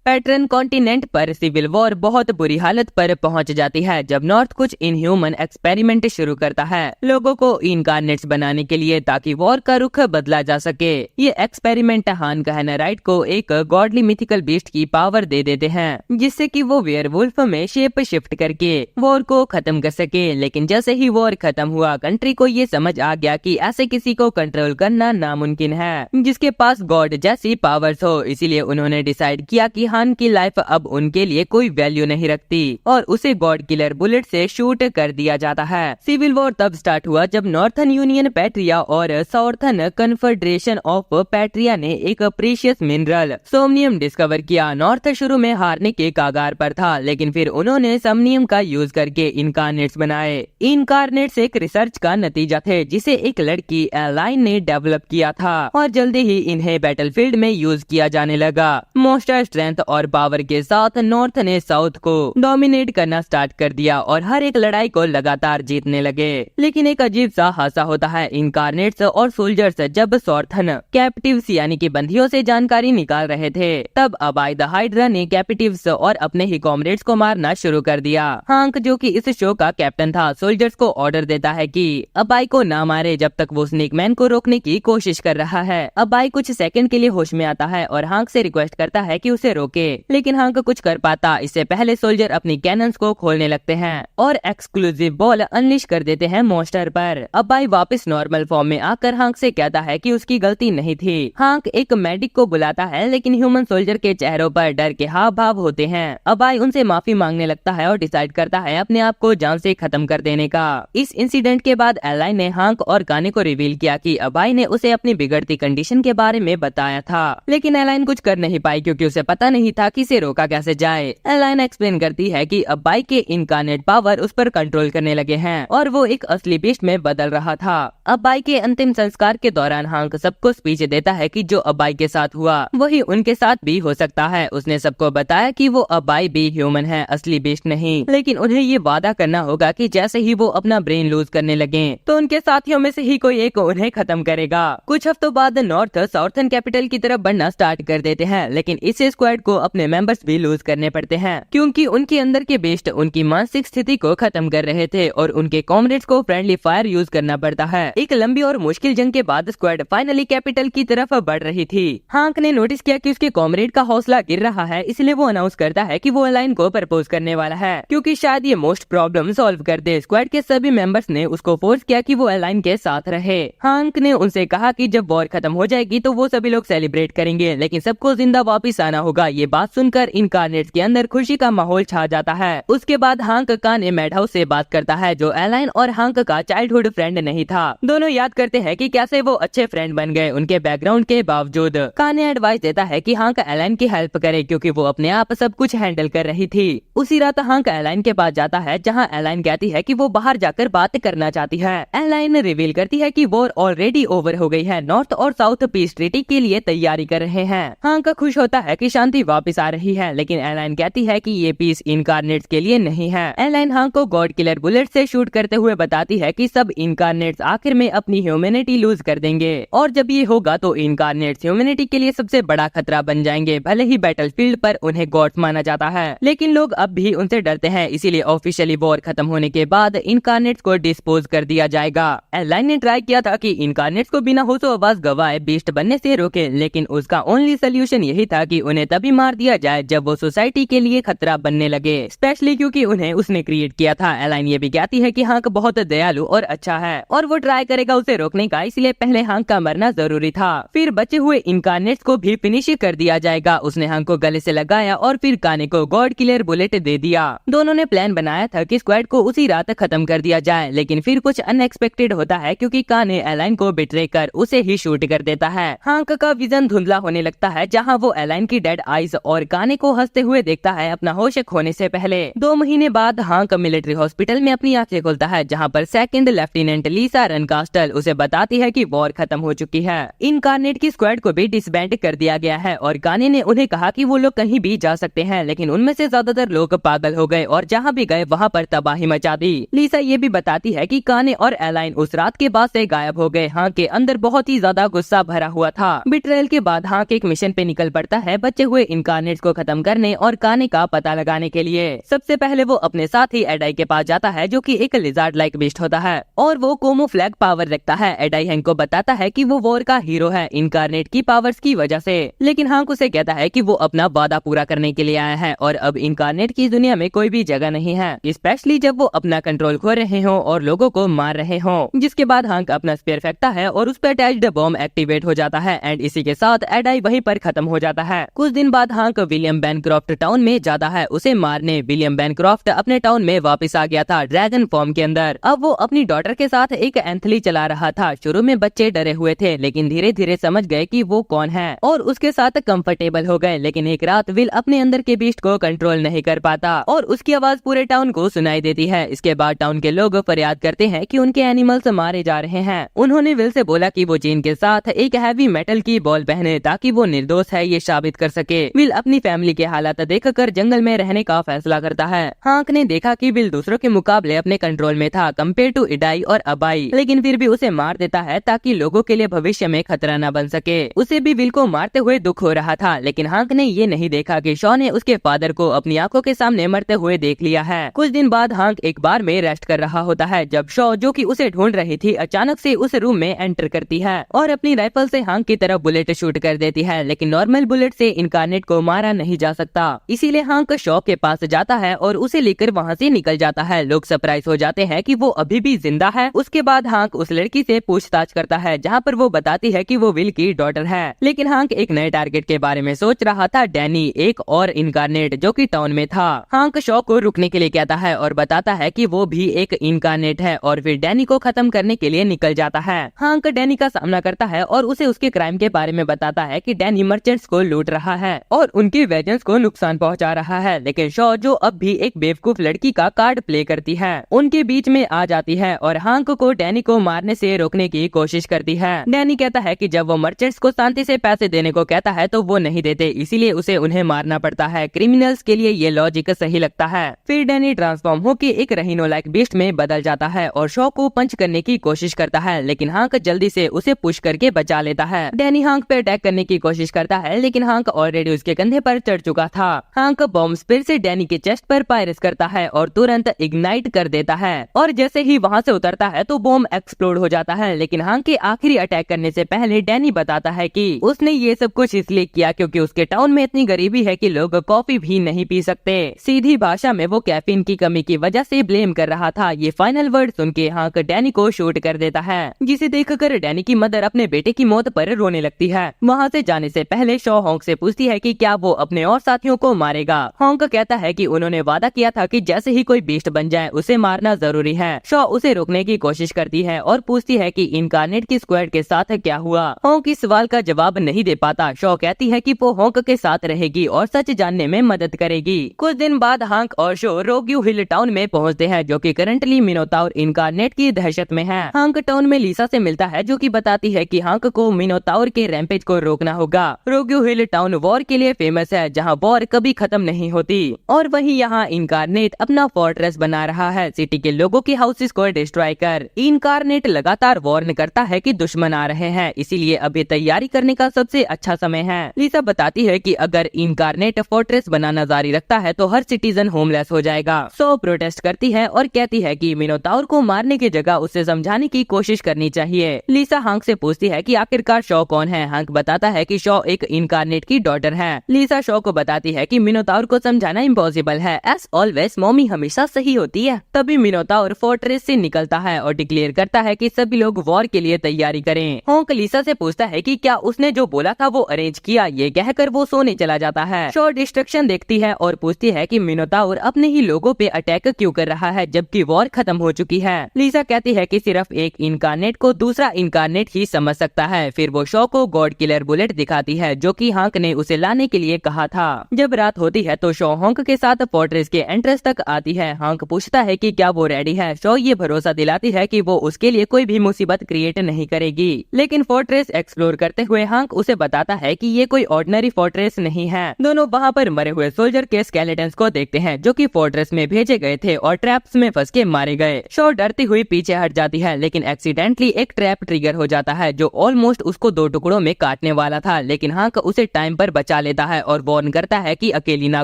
Pattern continent पर civil war बहुत बुरी हालत पर पहुंच जाती है जब नॉर्थ कुछ इनह्यूमन एक्सपेरिमेंट शुरू करता है लोगों को इनकार्नेट्स बनाने के लिए, ताकि वॉर का रुख बदला जा सके। ये एक्सपेरिमेंट हान कहनराइट को एक गॉडली मिथिकल बीस्ट की पावर दे देते हैं, जिससे कि वो वेयरवुल्फ में शेप शिफ्ट करके वॉर को खत्म कर सके। लेकिन जैसे ही वॉर खत्म हुआ, कंट्री को ये समझ आ गया कि ऐसे किसी को कंट्रोल करना नामुमकिन है जिसके पास गॉड जैसी पावर्स हो। इसीलिए उन्होंने डिसाइड किया कि हान की लाइफ अब उनके लिए कोई वैल्यू नहीं रखती और उसे गॉड किलर बुलेट से शूट कर दिया जाता है। सिविल वॉर तब स्टार्ट हुआ जब नॉर्थन यूनियन पैट्रिया और साउथर्न कन्फेडरेशन ऑफ पैट्रिया ने एक प्रीशियस मिनरल सोमनियम डिस्कवर किया। नॉर्थ शुरू में हारने के कागार पर था, लेकिन फिर उन्होंने समनियम का यूज करके इनकार्नेट्स बनाए। इनकार्नेट्स एक रिसर्च का नतीजा थे जिसे एक लड़की एलाइन ने डेवलप किया था और जल्दी ही इन्हें बैटलफील्ड में यूज किया जाने लगा। मोस्टर स्ट्रेंथ और पावर के साथ नॉर्थ ने साउथ को डोमिनेट करना स्टार्ट कर दिया और हर एक लड़ाई को लगातार जीतने लगे। लेकिन एक अजीब सा हादसा होता है। इनकार्नेट्स और सोल्जर्स जब सॉर्थन कैप्टिव्स यानी कि बंदियों से जानकारी निकाल रहे थे, तब अबाई द हाइड्रा ने कैप्टिव्स और अपने ही कॉमरेड्स को मारना शुरू कर दिया। हांक, जो कि इस शो का कैप्टन था, सोल्जर्स को ऑर्डर देता है कि अबाई को ना मारे जब तक वो स्नेकमैन को रोकने की कोशिश कर रहा है। अबाई कुछ सेकंड के लिए होश में आता है और हांक से रिक्वेस्ट करता है कि उसे रोके, लेकिन हांक कुछ कर पाता। इससे पहले सोल्जर अपनी कैनन्स को खोलने लगते हैं और एक्सक्लूसिव बॉल अनलिश कर देते हैं मॉन्स्टर पर। अबाई वापस नॉर्मल फॉर्म में आकर हांक से कहता है कि उसकी गलती नहीं थी। हांक एक मेडिक को बुलाता है, लेकिन ह्यूमन सोल्जर के चेहरों पर डर के हाव भाव होते हैं। अबाई उनसे माफी मांगने लगता है और डिसाइड करता है अपने आप को जान से खत्म कर देने का। इस इंसिडेंट के बाद एलाइन ने हांक और काने को रिवील किया कि अबाई ने उसे अपनी बिगड़ती कंडीशन के बारे में बताया था, लेकिन एलाइन कुछ कर नहीं पाई क्योंकि उसे पता नहीं था कि इसे रोका कैसे जाए। एलाइन एक्सप्लेन करती है कि अबाई के इनकार्नेट पावर उस पर कंट्रोल करने लगे हैं और वो एक असली बीस्ट में बदल रहा था। अबाई के अंतिम संस्कार के दौरान हांक सबको स्पीच देता है कि जो अबाई के साथ हुआ वही उनके साथ भी हो सकता है। उसने सबको बताया कि वो अबाई भी ह्यूमन है, असली बीस्ट नहीं, लेकिन उन्हें ये वादा करना होगा कि जैसे ही वो अपना ब्रेन लूज करने लगे तो उनके साथियों में से ही कोई एक उन्हें खत्म करेगा। कुछ हफ्तों बाद नॉर्थ साउथर्न कैपिटल की तरफ बढ़ना स्टार्ट कर देते हैं, लेकिन इस स्क्वाड को अपने मेंबर्स भी लूज करने पड़ते हैं क्योंकि उनके अंदर के बेस्ट उनकी मानसिक स्थिति को खत्म कर रहे थे और उनके कॉमरेड्स को फ्रेंडली फायर यूज करना पड़ता है। एक लंबी और मुश्किल जंग के बाद स्क्वाड फाइनली कैपिटल की तरफ बढ़ रही थी। हांक ने नोटिस किया कि उसके कॉमरेड का हौसला गिर रहा है, इसलिए वो अनाउंस करता है कि वो एलाइन को प्रपोज करने वाला है क्योंकि शायद ये मोस्ट प्रॉब्लम सॉल्व कर दे। स्क्वाड के सभी मेंबर्स ने उसको फोर्स किया कि वो एलाइन के साथ रहे। हांक ने उनसे कहा कि जब वॉर खत्म हो जाएगी तो वो सभी लोग सेलिब्रेट करेंगे, लेकिन सबको जिंदा वापस आना होगा। ये बात सुनकर इनकार्नेट्स के अंदर खुशी का माहौल छा जाता है। उसके बाद हांक काने मैडहाउस से बात करता है, जो एलाइन और हांक का चाइल्डहुड फ्रेंड नहीं था। दोनों याद करते हैं कि कैसे वो अच्छे फ्रेंड बन गए उनके बैकग्राउंड के बावजूद। काने एडवाइस देता है कि हांक एलाइन की हेल्प करे क्योंकि वो अपने आप सब कुछ हैंडल कर रही थी। उसी रात हांक एलाइन के पास जाता है जहाँ एलाइन कहती है कि वो बाहर जाकर बात करना चाहती है। एलाइन रिवील करती है कि वॉर ऑलरेडी ओवर हो गई है, नॉर्थ और साउथ पीस ट्रीटी के लिए तैयारी कर रहे हैं। हांक खुश होता है कि शांति वापस आ रही है, लेकिन एलाइन कहती है कि ये पीस इनकार्नेट्स के लिए नहीं है। एलाइन हांक को गॉड किलर बुलेट से शूट करते हुए बताती है कि सब इनकार्नेट्स आखिर में अपनी ह्यूमैनिटी लूज कर देंगे और जब ये होगा तो इनकार्नेट्स ह्यूमैनिटी के लिए सबसे बड़ा खतरा बन जाएंगे। भले ही बैटलफील्ड पर उन्हें गॉड्स माना जाता है, लेकिन लोग अब भी उनसे डरते हैं, इसीलिए ऑफिशियली वॉर खत्म होने के बाद इनकार्नेट्स को डिस्पोज कर दिया जाएगा। एलाइन ने ट्राई किया था कि इनकार्नेट्स को बिना होशो आवाज गवाए बीस्ट बनने से रोके, लेकिन उसका ओनली सोल्यूशन यही था कि उन्हें तभी मार दिया जाए जब वो सोसाइटी के लिए खतरा बनने लगे, स्पेशली क्योंकि उन्हें उसने क्रिएट किया था। एलाइन ये भी कहती है कि हांक बहुत दयालु और अच्छा है और वो ट्राई करेगा उसे रोकने का, इसलिए पहले हांक का मरना जरूरी था। फिर बचे हुए इनकार्नेट्स को भी फिनिश कर दिया जाएगा। उसने हांक को गले से लगाया और फिर काने को गॉड किलर बुलेट दे दिया। दोनों ने प्लान बनाया था कि स्क्वाड को उसी रात खत्म कर दिया जाए, लेकिन फिर कुछ अनएक्सपेक्टेड होता है क्योंकि काने एलाइन को बिट्रे कर उसे ही शूट कर देता है। हांक का विजन धुंधला होने लगता है जहाँ वो एलाइन की डेड आईज और काने को हंसते हुए देखता है अपना होश खोने से पहले। 2 महीने बाद हांक मिलिट्री हॉस्पिटल में अपनी आंखें खोलता है जहाँ पर सेकंड लेफ्टिनेंट लीसा रनकास्टल उसे बताती है कि वॉर खत्म हो चुकी है। इनकार्नेट की स्क्वाड को भी डिसबैंड कर दिया गया है और काने ने उन्हें कहा कि वो लोग कहीं भी जा सकते हैं, लेकिन उनमें से ज्यादातर लोग पागल हो गए और जहाँ भी गए वहाँ पर तबाही मचा दी। लीसा ये भी बताती है कि काने और एलाइन उस रात के बाद से गायब हो गए। हांक के अंदर बहुत ही ज्यादा गुस्सा भरा हुआ था। बिट्रेयल के बाद हांक एक मिशन पे निकल पड़ता है बचे हुए इनकार्नेट्स को खत्म करने और खाने का पता लगाने के लिए। सबसे पहले वो अपने साथी एडाई के पास जाता है जो कि एक लिजार्ड लाइक बीस्ट होता है और वो कोमोफ्लैग पावर रखता है। एडाई हैंक को बताता है कि वो वॉर का हीरो है इनकार्नेट की पावर्स की वजह से, लेकिन हैंक उसे कहता है कि वो अपना वादा पूरा करने के लिए आया है और अब इनकार्नेट की दुनिया में कोई भी जगह नहीं है, स्पेशली जब वो अपना कंट्रोल खो रहे हो और लोगों को मार रहे हो। जिसके बाद हैंक अपना स्पेयर फेंकता है और उस पर अटैच्ड बॉम्ब एक्टिवेट हो जाता है एंड इसी के साथ एडाई वहीं पर खत्म हो जाता है। कुछ दिन बाद हैंक विलियम बैनक्रॉफ्ट टाउन में जाता है उसे मारने। विलियम बैनक्रॉफ्ट अपने टाउन में वापस आ गया था ड्रैगन फॉर्म के अंदर। अब वो अपनी डॉटर के साथ एक एंथली चला रहा था। शुरू में बच्चे डरे हुए थे लेकिन धीरे धीरे समझ गए कि वो कौन है और उसके साथ कंफर्टेबल हो गए। लेकिन एक रात विल अपने अंदर के बीस्ट को कंट्रोल नहीं कर पाता और उसकी आवाज पूरे टाउन को सुनाई देती है। इसके बाद टाउन के लोग फरियाद करते हैं कि उनके एनिमल्स मारे जा रहे हैं। उन्होंने विल से बोला कि वो जीन के साथ एक हैवी मेटल की बॉल पहने ताकि वो निर्दोष है ये साबित कर सके। विल अपनी फैमिली के हालात देखकर जंगल में रहने का फैसला करता है। हैंक ने देखा कि विल दूसरों के मुकाबले अपने कंट्रोल में था कंपेयर टू इडाई और अबाई, लेकिन फिर भी उसे मार देता है ताकि लोगों के लिए भविष्य में खतरा न बन सके। उसे भी विल को मारते हुए दुख हो रहा था, लेकिन हैंक ने ये नहीं देखा कि शॉ ने उसके फादर को अपनी आंखों के सामने मरते हुए देख लिया है। कुछ दिन बाद हैंक एक बार में रेस्ट कर रहा होता है जब शॉ जो कि उसे ढूंढ रही थी अचानक से उस रूम में एंटर करती है और अपनी राइफल से हैंक की तरफ बुलेट शूट कर देती है। लेकिन नॉर्मल बुलेट से इनकार्नेट को मारा नहीं जा सकता, इसीलिए हैंक शॉ के पास जाता है और उसे लेकर वहाँ से निकल जाता है। लोग सरप्राइज हो जाते हैं कि वो अभी भी जिंदा है। उसके बाद हैंक उस लड़की से पूछताछ करता है जहाँ पर वो बताती है कि वो विल की डॉटर है। लेकिन हैंक एक नए टारगेट के बारे में सोच रहा था, डैनी, एक और इनकार्नेट जो कि टाउन में था। हैंक शॉ को रुकने के लिए कहता है और बताता है कि वो भी एक इनकार्नेट है और फिर डैनी को खत्म करने के लिए निकल जाता है। हैंक डैनी का सामना करता है और उसे उसके क्राइम के बारे में बताता है कि डैनी मर्चेंट्स को लूट रहा है और उनके वेजन्स को नुकसान पहुंचा रहा है। लेकिन शॉ जो अब भी एक बेवकूफ लड़की का कार्ड प्ले करती है उनके बीच में आ जाती है और हैंक को डैनी को मारने से रोकने की कोशिश करती है। डैनी कहता है कि जब वो मर्चेंट्स को शांति से पैसे देने को कहता है तो वो नहीं देते, इसीलिए उसे उन्हें मारना पड़ता है। क्रिमिनल्स के लिए ये लॉजिक सही लगता है। फिर डैनी ट्रांसफॉर्म होकर एक रहीनो लाइक बीस्ट में बदल जाता है और शॉ को पंच करने की कोशिश करता है, लेकिन हैंक जल्दी से उसे पुश करके बचा लेता है। डैनी हैंक पे अटैक करने की कोशिश करता है लेकिन हैंक ऑलरेडी उसके कंधे पर चढ़ चुका था। हैंक बॉम्ब स्पिर से डैनी के चेस्ट पर फायरिंग करता है और तुरंत इग्नाइट कर देता है और जैसे ही वहाँ से उतरता है तो बॉम्ब एक्सप्लोड हो जाता है। लेकिन हैंक के आखिरी अटैक करने से पहले डैनी बताता है कि उसने ये सब कुछ इसलिए किया क्योंकि उसके टाउन में इतनी गरीबी है कि लोग कॉफी भी नहीं पी सकते। सीधी भाषा में वो कैफीन की कमी की वजह से ब्लेम कर रहा था। ये फाइनल वर्ड सुन के हैंक डैनी को शूट कर देता है, जिसे देखकर डैनी की मदर अपने बेटे की मौत पर रोने लगती है। वहाँ से जाने से पहले शॉ हॉन्क से पूछती है कि क्या वो अपने और साथियों को मारेगा। हॉन्क कहता है कि उन्होंने वादा किया था कि जैसे ही कोई बीस्ट बन जाए उसे मारना जरूरी है। शॉ उसे रोकने की कोशिश करती है और पूछती है कि इनकार्नेट की स्क्वाड के साथ क्या हुआ। हॉन्क इस सवाल का जवाब नहीं दे पाता। शॉ कहती है कि वो हॉन्क के साथ रहेगी और सच जानने में मदद करेगी। कुछ दिन बाद हैंक और शॉ रोग्यू हिल टाउन में पहुंचते हैं जो कि करंटली मिनोताउर इनकार्नेट की दहशत में है। हैंक टाउन में लीसा से मिलता है जो कि बताती है कि हैंक को मिनोताउर के रैम्पेज को रोकना होगा। रोग्यू हिल टाउन वॉर के लिए फेमस है जहाँ वॉर कभी खत्म नहीं होती और वही यहाँ इनकार्नेट अपना फोर्ट्रेस बना रहा है सिटी के लोगों के हाउसेस को डिस्ट्रॉय कर। इनकार्नेट लगातार वार्न करता है कि दुश्मन आ रहे हैं, इसीलिए अभी तैयारी करने का सबसे अच्छा समय है। लीसा बताती है कि अगर इनकार्नेट फोर्ट्रेस बनाना जारी रखता है तो हर सिटीजन होमलेस हो जाएगा। सो प्रोटेस्ट करती है और कहती है कि मिनोताउर को मारने की जगह उसे समझाने की कोशिश करनी चाहिए। लीसा हैंक से पूछती है कि आखिरकार शॉ कौन है। हैंक बताता है कि शॉ एक इनकार्नेट की डॉटर है। लीसा शॉ को बताती है कि मिनोताउर को समझाना इम्पॉसिबल है, एज ऑलवेज मॉमी हमेशा सही होती है। तभी मिनोताउर फोर्ट्रेस से निकलता है और डिक्लेयर करता है कि सभी लोग वॉर के लिए तैयारी करें। हॉन्क लीसा से पूछता है कि क्या उसने जो बोला था वो अरेंज किया। ये कहकर वो सोने चला जाता है। शॉ डिस्ट्रक्शन देखती है और पूछती है कि मिनोताउर अपने ही लोगों पे अटैक क्यों कर रहा है जबकि वॉर खत्म हो चुकी है। लीसा कहती है कि सिर्फ एक इनकार्नेट को दूसरा इनकार्नेट ही समझ सकता है। फिर वो शॉ को गॉड किलर बुलेट दिखाती है जो कि हैंक ने उसे लाने के लिए कहा था। जब रात होती है तो शॉ हॉन्क के साथ फोर्ट्रेस के एंट्रेंस तक आती है। हैंक पूछता है कि क्या वो रेडी है। शॉ ये भरोसा दिलाती है कि वो उसके लिए कोई भी मुसीबत क्रिएट नहीं करेगी। लेकिन फोर्ट्रेस एक्सप्लोर करते हुए हैंक उसे बताता है कि ये कोई ऑर्डिनरी फोर्ट्रेस नहीं है। दोनों वहाँ पर मरे हुए सोल्जर के स्केलेटन्स को देखते हैं जो कि फोर्ट्रेस में भेजे गए थे और ट्रैप्स में फंस के मारे गए। शॉ डरती हुई पीछे हट जाती है लेकिन एक्सीडेंटली एक ट्रैप ट्रिगर हो जाता है जो ऑलमोस्ट उसको दो टुकड़ों में काटने वाला था, लेकिन हैंक उसे टाइम पर बचा लेता है और वार्न करता है कि अकेली ना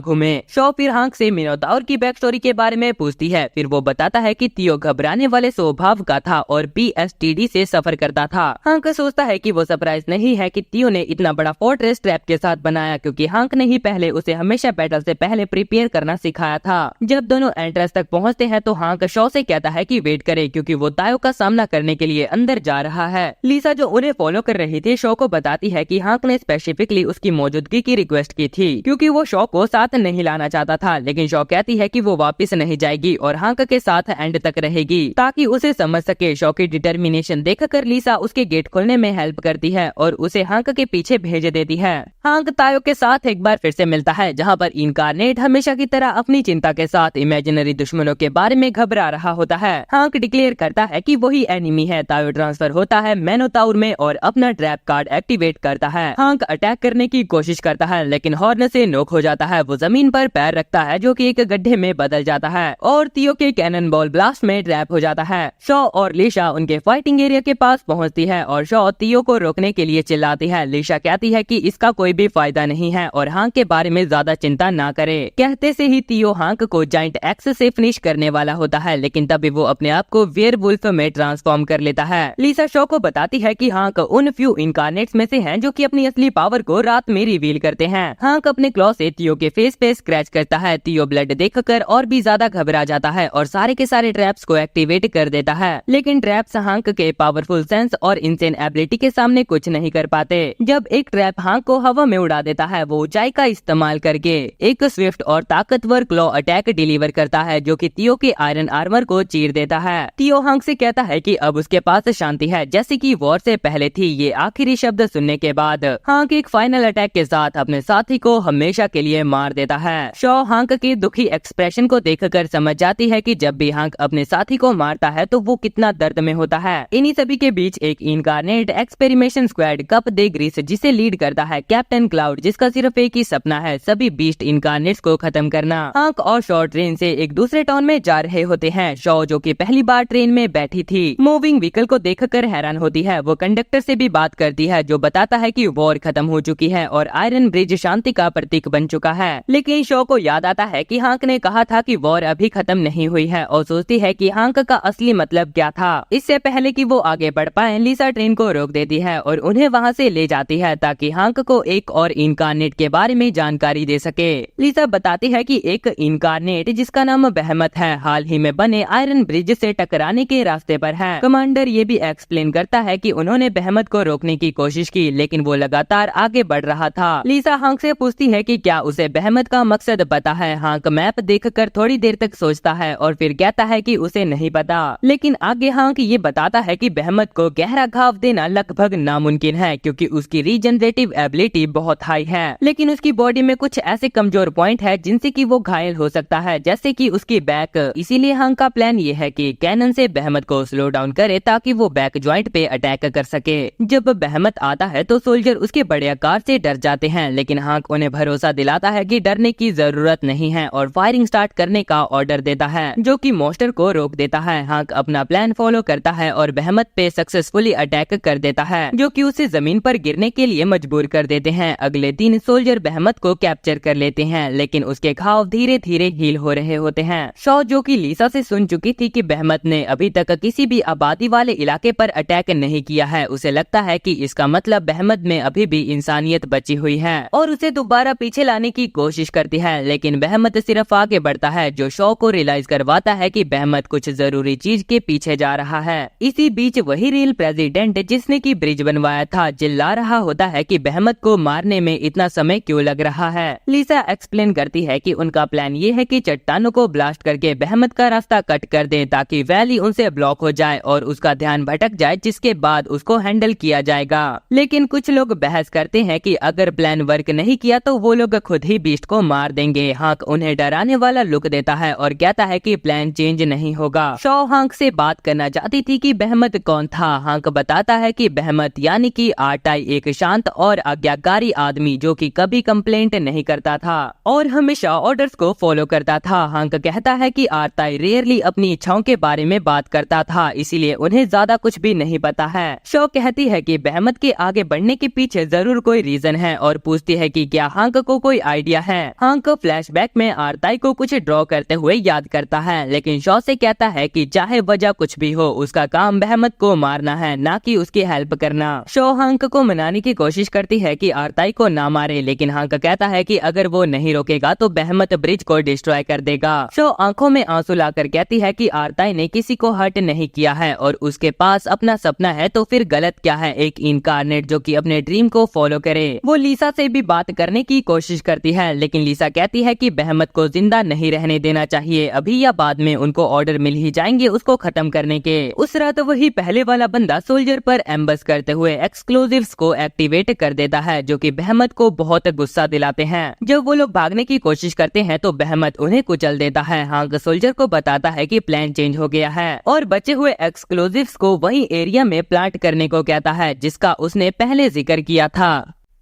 घूमे। शॉ फिर हांक से मिनोताउर की बैक स्टोरी के बारे में पूछती है। फिर वो बताता है कि तियो घबराने वाले स्वभाव का था और PTSD से सफर करता था। हांक सोचता है कि वो सरप्राइज नहीं है कि तियो ने इतना बड़ा फोर्ट्रेस ट्रैप के साथ बनाया, क्योंकि हांक ने ही पहले उसे हमेशा बैटल से पहले प्रिपेयर करना सिखाया था। जब दोनों एंट्रेंस तक पहुंचते हैं तो हांक शॉ से कहता है कि वेट करे, क्योंकि वो तायो का सामना करने के लिए अंदर जा रहा है। लीसा जो उन्हें फॉलो कर रही थी शॉ को बताती है कि हांक ने स्पेसिफिकली उसकी मौजूदगी की रिक्वेस्ट की थी, क्योंकि वो शॉ को साथ नहीं लाना चाहता था। लेकिन शॉ कहती है कि वो वापस नहीं जाएगी और हांक के साथ एंड तक रहेगी ताकि उसे समझ सके। शॉ की डिटर्मिनेशन देखकर लीसा उसके गेट खोलने में हेल्प करती है और उसे हांक के पीछे भेज देती है। हांक तायो के साथ एक बार फिर से मिलता है, जहाँ पर इनकारनेट हमेशा की तरह अपनी चिंता के साथ इमेजिनरी दुश्मनों के बारे में घबरा रहा होता है। हांक डिक्लेयर करता है कि वही एनिमी है। तायो ट्रांसफर होता है मैनोताउर में और अपना ट्रैप कार्ड एक्टिवेट करता है। हांक अटैक करने की कोशिश करता है, लेकिन हॉर्न से नॉक हो जाता है। वो जमीन पर पैर रखता है, जो कि एक गड्ढे में बदल जाता है और तियो के कैनन बॉल ब्लास्ट में ट्रैप हो जाता है। शॉ और लीशा उनके फाइटिंग एरिया के पास पहुंचती है और शॉ तियो को रोकने के लिए चिल्लाती है। लीशा कहती है कि इसका कोई भी फायदा नहीं है और हांक के बारे में ज्यादा चिंता ना करे। कहते से ही तियो हांक को जाइंट एक्स से फिनिश करने वाला होता है, लेकिन तभी वो अपने आप को वेयरवुल्फ में ट्रांसफॉर्म कर लेता है। लीसा शॉ को बताती है कि हांक उन फ्यू इनकारनेट्स में से हैं जो कि अपनी असली पावर को रात में रिवील करते हैं। हांक अपने क्लॉ से तियो के फेस पे स्क्रैच करता है। तियो ब्लड देखकर और भी ज्यादा घबरा जाता है और सारे के सारे ट्रैप्स को एक्टिवेट कर देता है, लेकिन ट्रैप्स हांक के पावरफुल सेंस और इंसेन एबिलिटी के सामने कुछ नहीं कर पाते। जब एक ट्रैप हांक को हवा में उड़ा देता है, वो ऊंचाई का इस्तेमाल करके एक स्विफ्ट और ताकतवर क्लॉ अटैक डिलीवर करता है, जो कि तियो के आयरन आर्मर को चीर देता है। तियो हांक से कहता है कि अब उसके पास शांति है, जैसे कि वॉर से पहले थी। ये आखिरी शब्द सुनने के बाद हांक एक फाइनल अटैक के साथ अपने साथी को हमेशा के लिए मार देता है। शॉ हांक के दुखी एक्सप्रेशन को देखकर समझ जाती है कि जब भी हांक अपने साथी को मारता है तो वो कितना दर्द में होता है। इन्हीं सभी के बीच एक इनकारनेट एक्सपेरिमेंटेशन स्क्वाड कप दे ग्रीस, जिसे लीड करता है कैप्टन क्लाउड, जिसका सिर्फ एक ही सपना है, सभी बीस्ट इनकारनेट्स को खत्म करना। हांक और शॉ ट्रेन से एक दूसरे टाउन में जा रहे होते हैं। शॉ जो कि पहली बार ट्रेन में बैठी थी, मूविंग व्हीकल को देखकर हैरान होती है। वो कंडक्टर से भी बात करती है, जो बताता है कि वॉर खत्म हो चुकी है और आयरन ब्रिज शांति का प्रतीक बन चुका है। लेकिन शॉ को याद आता है कि हांक ने कहा था कि वॉर अभी खत्म नहीं हुई है और सोचती है कि हांक का असली मतलब क्या था। इससे पहले कि वो आगे बढ़ पाए, लीसा ट्रेन को रोक देती है और उन्हें वहां से ले जाती है ताकि हांक को एक और इनकारनेट के बारे में जानकारी दे सके। लीसा बताती है कि एक इनकारनेट जिसका नाम बहमत है, हाल ही में बने आयरन ब्रिज से टकराने के रास्ते पर है। कमांडर ये भी एक्सप्लेन करता है कि उन्होंने बहमत को रोकने की कोशिश की, लेकिन वो लगातार आगे बढ़ रहा था। लीसा हांक से पूछती है कि क्या उसे बहमत का मकसद पता है। हांक मैप देखकर थोड़ी देर तक सोचता है और फिर कहता है कि उसे नहीं पता, लेकिन आगे हांक ये बताता है कि बहमत को गहरा घाव देना लगभग नामुमकिन है, क्योंकि उसकी रीजनरेटिव एबिलिटी बहुत हाई है, लेकिन उसकी बॉडी में कुछ ऐसे कमजोर पॉइंट है जिनसे कि वो घायल हो सकता है, जैसे कि उसकी बैक। इसीलिए हांक का प्लान ये है कि कैनन से बहमत को स्लो डाउन करे ताकि वो बैक जॉइंट पे अटैक कर सके। जब बहमत आता है तो सोल्जर उसके बड़े आकार से डर जाते हैं, लेकिन हांक उन्हें भरोसा दिलाता है कि डरने की जरूरत नहीं है और फायरिंग स्टार्ट करने का ऑर्डर देता है, जो कि मॉन्स्टर को रोक देता है। हांक अपना प्लान फॉलो करता है और बहमत पे सक्सेसफुली अटैक कर देता है, जो कि उसे जमीन पर गिरने के लिए मजबूर कर देते हैं। अगले दिन सोल्जर बहमत को कैप्चर कर लेते हैं, लेकिन उसके घाव धीरे धीरे हील हो रहे होते हैं। शॉ जो कि लीसा से सुन चुकी थी कि बहमत ने अभी तक किसी भी आबादी वाले इलाके पर अटैक नहीं किया है, उसे लगता है कि इसका मतलब बहमत में अभी भी इंसानियत बची हुई है और उसे दोबारा पीछे लाने की कोशिश करती है। लेकिन बहमत सिर्फ आगे बढ़ता है, जो शॉ को रियलाइज करवाता है कि बहमत कुछ जरूरी चीज के पीछे जा रहा है। इसी बीच वही रियल प्रेसिडेंट जिसने की ब्रिज बनवाया था चिल्ला रहा होता है कि बहमत को मारने में इतना समय क्यों लग रहा है। लीसा एक्सप्लेन करती है कि उनका प्लान ये है कि चट्टानों को ब्लास्ट करके बहमत का रास्ता कट कर दें ताकि वैली उनसे ब्लॉक हो जाए और उसका ध्यान भटक जाए, जिसके बाद उसको हैंडल किया जाएगा। लेकिन कुछ लोग बहस करते हैं कि अगर प्लान वर्क नहीं किया तो वो लोग खुद ही बीस्ट को मार देंगे। हांक उन्हें डराने वाला लुक देता है और कहता है कि प्लान चेंज नहीं होगा। शॉ हांक से बात करना चाहती थी कि बहमत कौन था। हांक बताता है कि बहमत यानी कि आर्टाई एक शांत और आज्ञाकारी आदमी जो कि कभी कंप्लेंट नहीं करता था और हमेशा ऑर्डर्स को फॉलो करता था। हांक कहता है कि आर्टाई रेयरली अपनी इच्छाओं के बारे में बात करता था, इसीलिए उन्हें ज्यादा कुछ भी नहीं पता है। शॉ कहती है कि बहमत के आगे बढ़ने के पीछे जरूर कोई रीजन है और पूछती है कि क्या हांक को कोई आइडिया है। हांक फ्लैशबैक में आरताई को कुछ ड्रॉ करते हुए याद करता है, लेकिन शॉ से कहता है कि चाहे वजह कुछ भी हो, उसका काम बहमत को मारना है, ना कि उसकी हेल्प करना। शॉ हांक को मनाने की कोशिश करती है कि आरताई को ना मारे, लेकिन हांक कहता है कि अगर वो नहीं रोकेगा तो बहमत ब्रिज को डिस्ट्रॉय कर देगा। शॉ आंखों में आंसू लाकर कहती है कि आरताई ने किसी को हर्ट नहीं किया है और उसके पास अपना सपना है, तो फिर गलत क्या है एक इनकार्नेट जो कि अपने ड्रीम को फॉलो करे। वो लीसा से भी बात करने की कोशिश करती है, लेकिन लीसा कहती है कि बहमत को जिंदा नहीं रहने देना चाहिए, अभी या बाद में उनको ऑर्डर मिल ही जाएंगे उसको खत्म करने के। उस रात वही पहले वाला बंदा सोल्जर पर एम्बस करते हुए एक्सक्लूसिव्स को एक्टिवेट कर देता है, जो कि बहमत को बहुत गुस्सा दिलाते हैं। जब वो लोग भागने की कोशिश करते हैं तो बहमत उन्हें कुचल देता है। हांक सोल्जर को बताता है कि प्लान चेंज हो गया है और बचे हुए एक्सक्लूसिव्स को वही एरिया में प्लांट करने को कहता है जिसका उसने पहले जिक्र किया था।